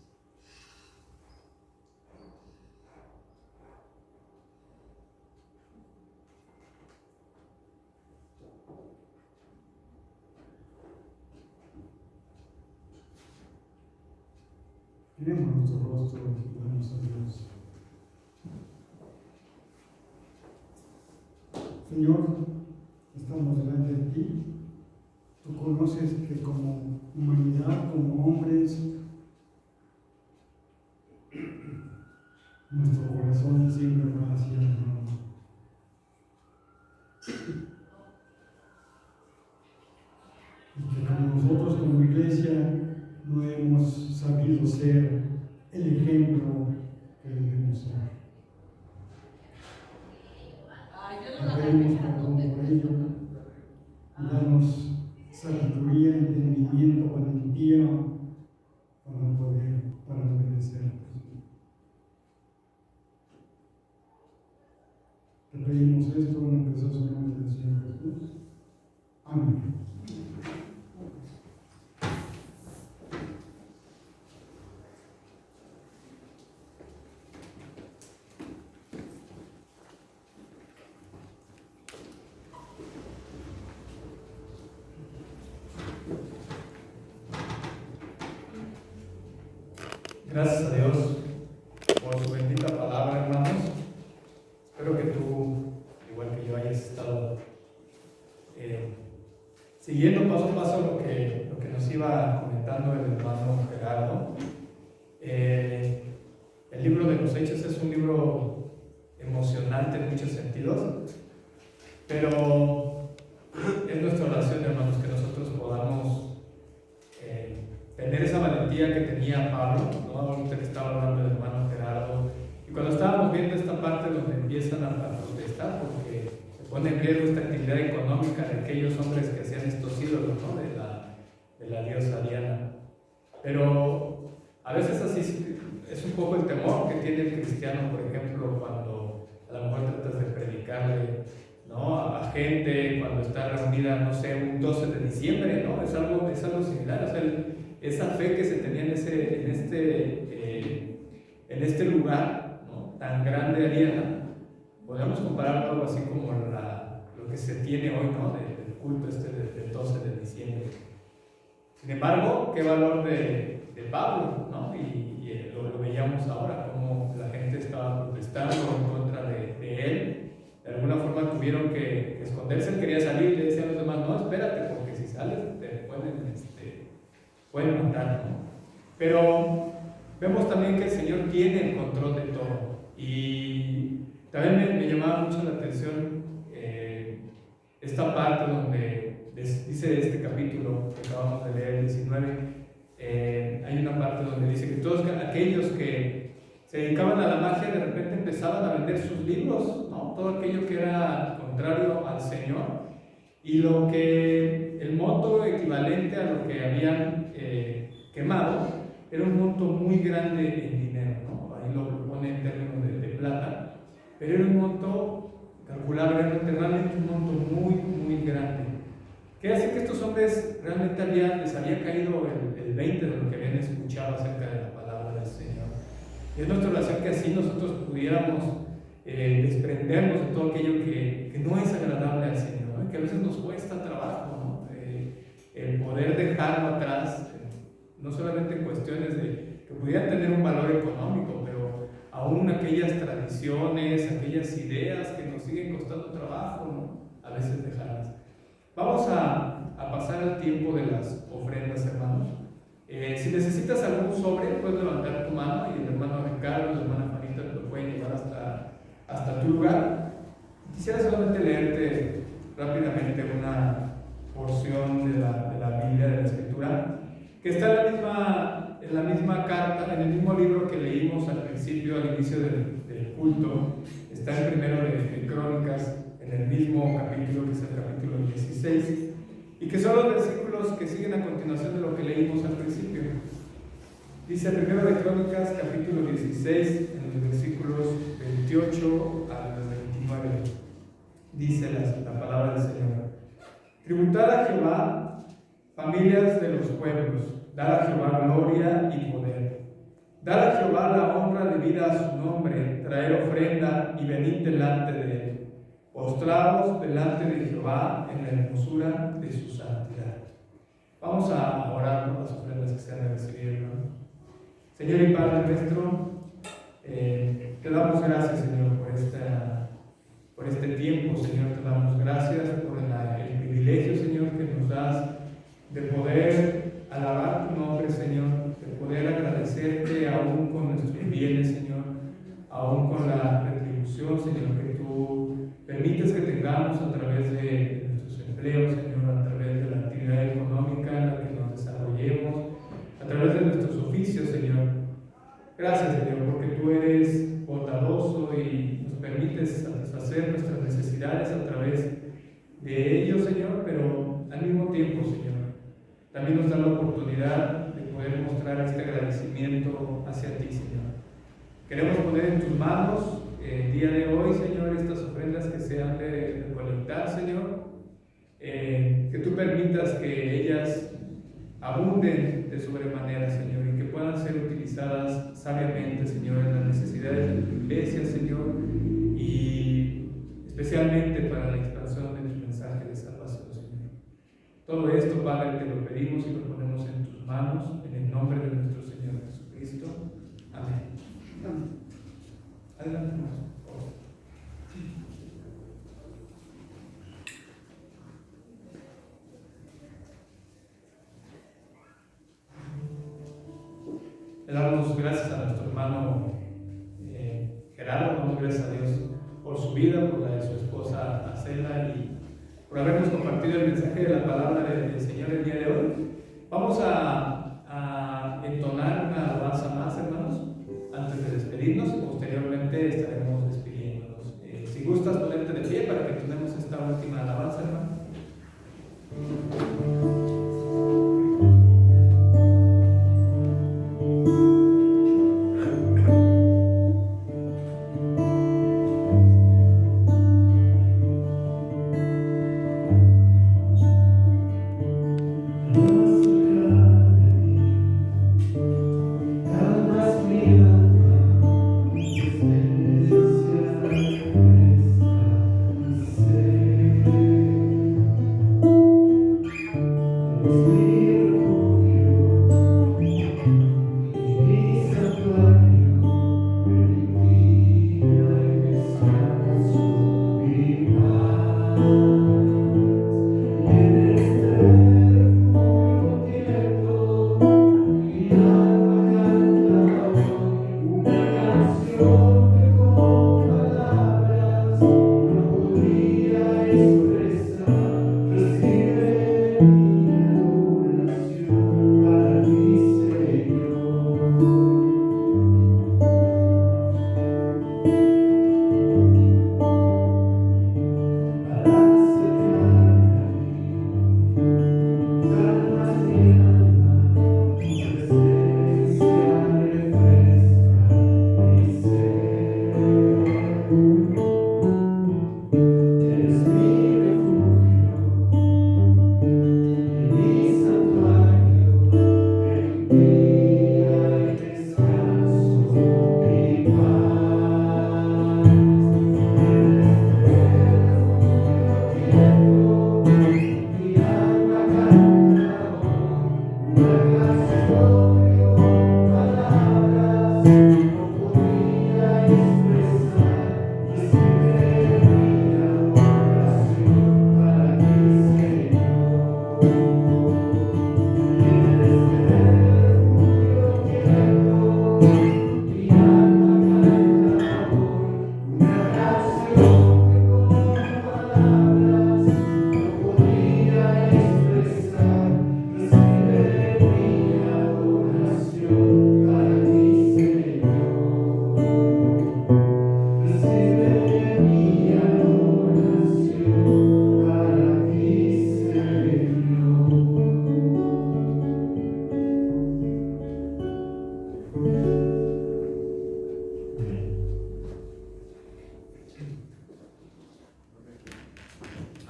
Tenemos nuestro rostro y damos a Dios. Señor, estamos delante de ti. Tú conoces que como humanidad, como hombres, nuestro corazón siempre va hacia el mal. Y que como nosotros como iglesia no hemos sabido ser el ejemplo que debemos ser. Te pedimos perdón por ello y danos sabiduría, entendimiento, valentía para obedecerte. Te pedimos esto en el precioso nombre del Señor Jesús. Amén. Gracias a Dios por su bendita palabra, hermanos. Espero que tú, igual que yo, hayas estado siguiendo paso a paso lo que nos iba comentando el hermano Gerardo. El libro de los Hechos es un libro emocionante en muchos sentidos, pero es nuestra oración, hermanos, que nosotros podamos tener esa valentía que tenía Pablo, ¿no? Ahorita que estaba hablando el hermano Gerardo, y cuando estábamos viendo esta parte donde empiezan a protestar porque se pone en riesgo esta actividad económica de aquellos hombres que hacían estos ídolos, ¿no? de la diosa Diana. Pero a veces así es un poco el temor que tiene el cristiano, por ejemplo, cuando a lo mejor tratas de predicarle, ¿no? a gente, cuando está reunida, no sé, un 12 de diciembre, ¿no? Es algo similar. O sea, esa fe que se tenía en este lugar, ¿no? tan grande, Diana, podemos compararlo algo así como lo que se tiene hoy, ¿no? del culto del 12 de diciembre. Sin embargo, qué valor de Pablo, ¿no? y lo veíamos ahora, cómo la gente estaba protestando en contra de él. De alguna forma tuvieron que esconderse. Él quería salir y le decían a los demás: no, espérate, porque si sales te pueden matar, ¿no? Pero vemos también que el Señor tiene el control de todo. Y también me llamaba mucho la atención esta parte donde dice este capítulo que acabamos de leer, el 19, hay una parte donde dice que todos aquellos que se dedicaban a la magia de repente empezaban a vender sus libros, ¿no? Todo aquello que era contrario al Señor, y el monto equivalente a lo que habían quemado era un monto muy grande en dinero, ¿no? Ahí lo pone en términos de plata, pero era un monto calculable, realmente un monto muy, muy grande. Quiere decir que estos hombres realmente les había caído el 20 de lo que habían escuchado acerca de la palabra del Señor. Y es nuestra oración que así nosotros pudiéramos desprendernos de todo aquello que no es agradable al Señor, ¿no? Que a veces nos cuesta trabajo, ¿no? El poder dejarlo atrás, no solamente en cuestiones que pudieran tener un valor económico, pero aún aquellas tradiciones, aquellas ideas que nos siguen costando trabajo, ¿no? A veces dejarlas. Vamos a pasar al tiempo de las ofrendas, hermanos. Si necesitas algún sobre, puedes levantar tu mano y el hermano Ricardo, la hermana Juanita te lo pueden llevar hasta tu lugar. Quisiera solamente leerte rápidamente una porción de la Biblia, de la Escritura, que está en la misma carta, en el mismo libro que leímos al principio, al inicio del culto. Está en primero de Crónicas, en el mismo capítulo, que es el capítulo 16, y que son los versículos que siguen a continuación de lo que leímos al principio. Dice Primero de Crónicas, capítulo 16, en los versículos 28 al 29. Dice la palabra del Señor: Tributad a Jehová, familias de los pueblos, dad a Jehová gloria y poder. Dad a Jehová la honra debida a su nombre, traer ofrenda y venid delante de él. Postraos delante de Jehová en la hermosura de su santidad. Vamos a orar por las ofrendas que se han de recibir, hermanos. Señor y Padre nuestro, te damos gracias, Señor, por este tiempo, Señor. Te damos gracias por el privilegio, Señor, que nos das de poder alabar tu nombre, Señor, de poder agradecerte aún con nuestros bienes, Señor, aún con la retribución, Señor, que tú permites que tengamos a través de nuestros empleos, Señor, a través de la actividad económica en la que nos desarrollemos, a través de nuestros oficios, Señor. Gracias, Señor, porque tú eres bondadoso y nos permites satisfacer nuestras necesidades a través de ellos, Señor, pero al mismo tiempo, Señor, también nos da la oportunidad de poder mostrar este agradecimiento hacia ti, Señor. Queremos poner en tus manos el día de hoy, Señor, estas ofrendas que se han de recolectar, Señor, que tú permitas que ellas abunden de sobremanera, Señor, y que puedan ser utilizadas sabiamente, Señor, en las necesidades de tu iglesia, Señor, y especialmente para la expansión de tu mensaje de salvación, Señor. Todo esto, Padre, te lo pedimos y lo ponemos en tus manos, en el nombre de nuestro Señor Jesucristo. Amén. Adelante, hermanos. Le damos gracias a nuestro hermano Gerardo, damos gracias a Dios por su vida, por la de su esposa Acela y por habernos compartido el mensaje de la palabra del Señor el día de hoy. Vamos a entonar una alabanza más, hermanos, antes de despedirnos, y posteriormente estaremos despidiéndonos. Si gustas ponerte de pie para que tenemos esta última alabanza, hermano. Thank you.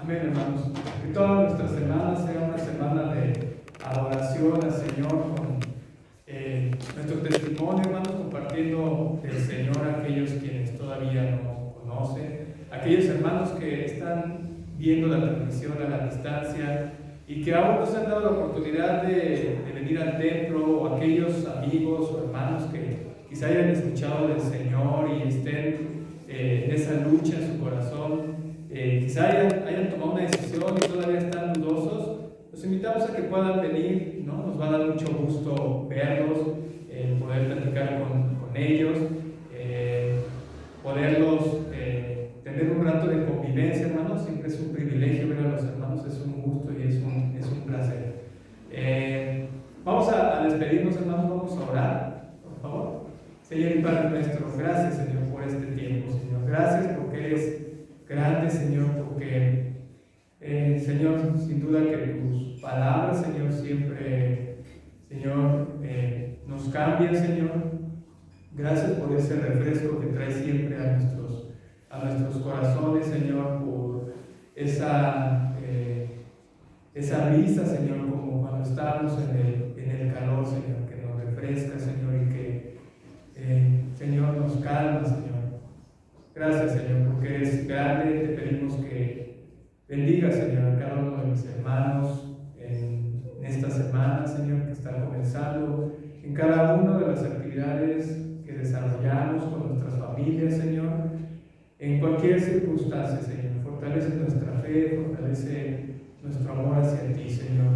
Amén, hermanos. Que toda nuestra semana sea una semana de adoración al Señor con nuestro testimonio, hermanos, compartiendo del Señor a aquellos quienes todavía no conocen, aquellos hermanos que están viendo la transmisión a la distancia y que aún no se han dado la oportunidad de venir al templo, o aquellos amigos o hermanos que quizá hayan escuchado del Señor y estén en esa lucha en su corazón, quizá hayan tomado una decisión y todavía están dudosos. Los invitamos a que puedan venir, ¿no? Nos va a dar mucho gusto verlos, poder platicar con ellos, poderlos tener un rato de convivencia, hermanos. Siempre es un privilegio ver a los hermanos, es un gusto y es un placer. Vamos a despedirnos, hermanos, vamos a orar, por favor. Señor y Padre nuestro, gracias, Señor, por este tiempo, Señor. Gracias porque eres grande, Señor, porque Señor, sin duda que tus palabras, Señor, siempre, Señor, nos cambian, Señor. Gracias por ese refresco que trae siempre a nuestros corazones, Señor, por esa risa, Señor, como cuando estamos en el calor, Señor, que nos refresca, Señor, y que, Señor, nos calma, Señor. Gracias, Señor, porque eres grande. Te pedimos que bendiga, Señor, a cada uno de mis hermanos en esta semana, Señor, que está comenzando, en cada una de las actividades que desarrollamos con nuestras familias, Señor, en cualquier circunstancia, Señor. Fortalece nuestra fe, fortalece nuestro amor hacia ti, Señor,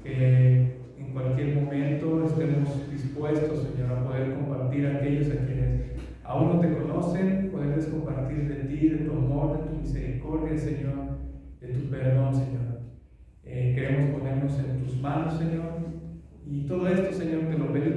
que en cualquier momento estemos dispuestos, Señor, a poder compartir a aquellos a quienes aún no te conocen, poderles compartir de ti, de tu amor, de tu misericordia, Señor, de tu perdón, Señor. Queremos ponernos en tus manos, Señor, y todo esto, Señor, te lo pedimos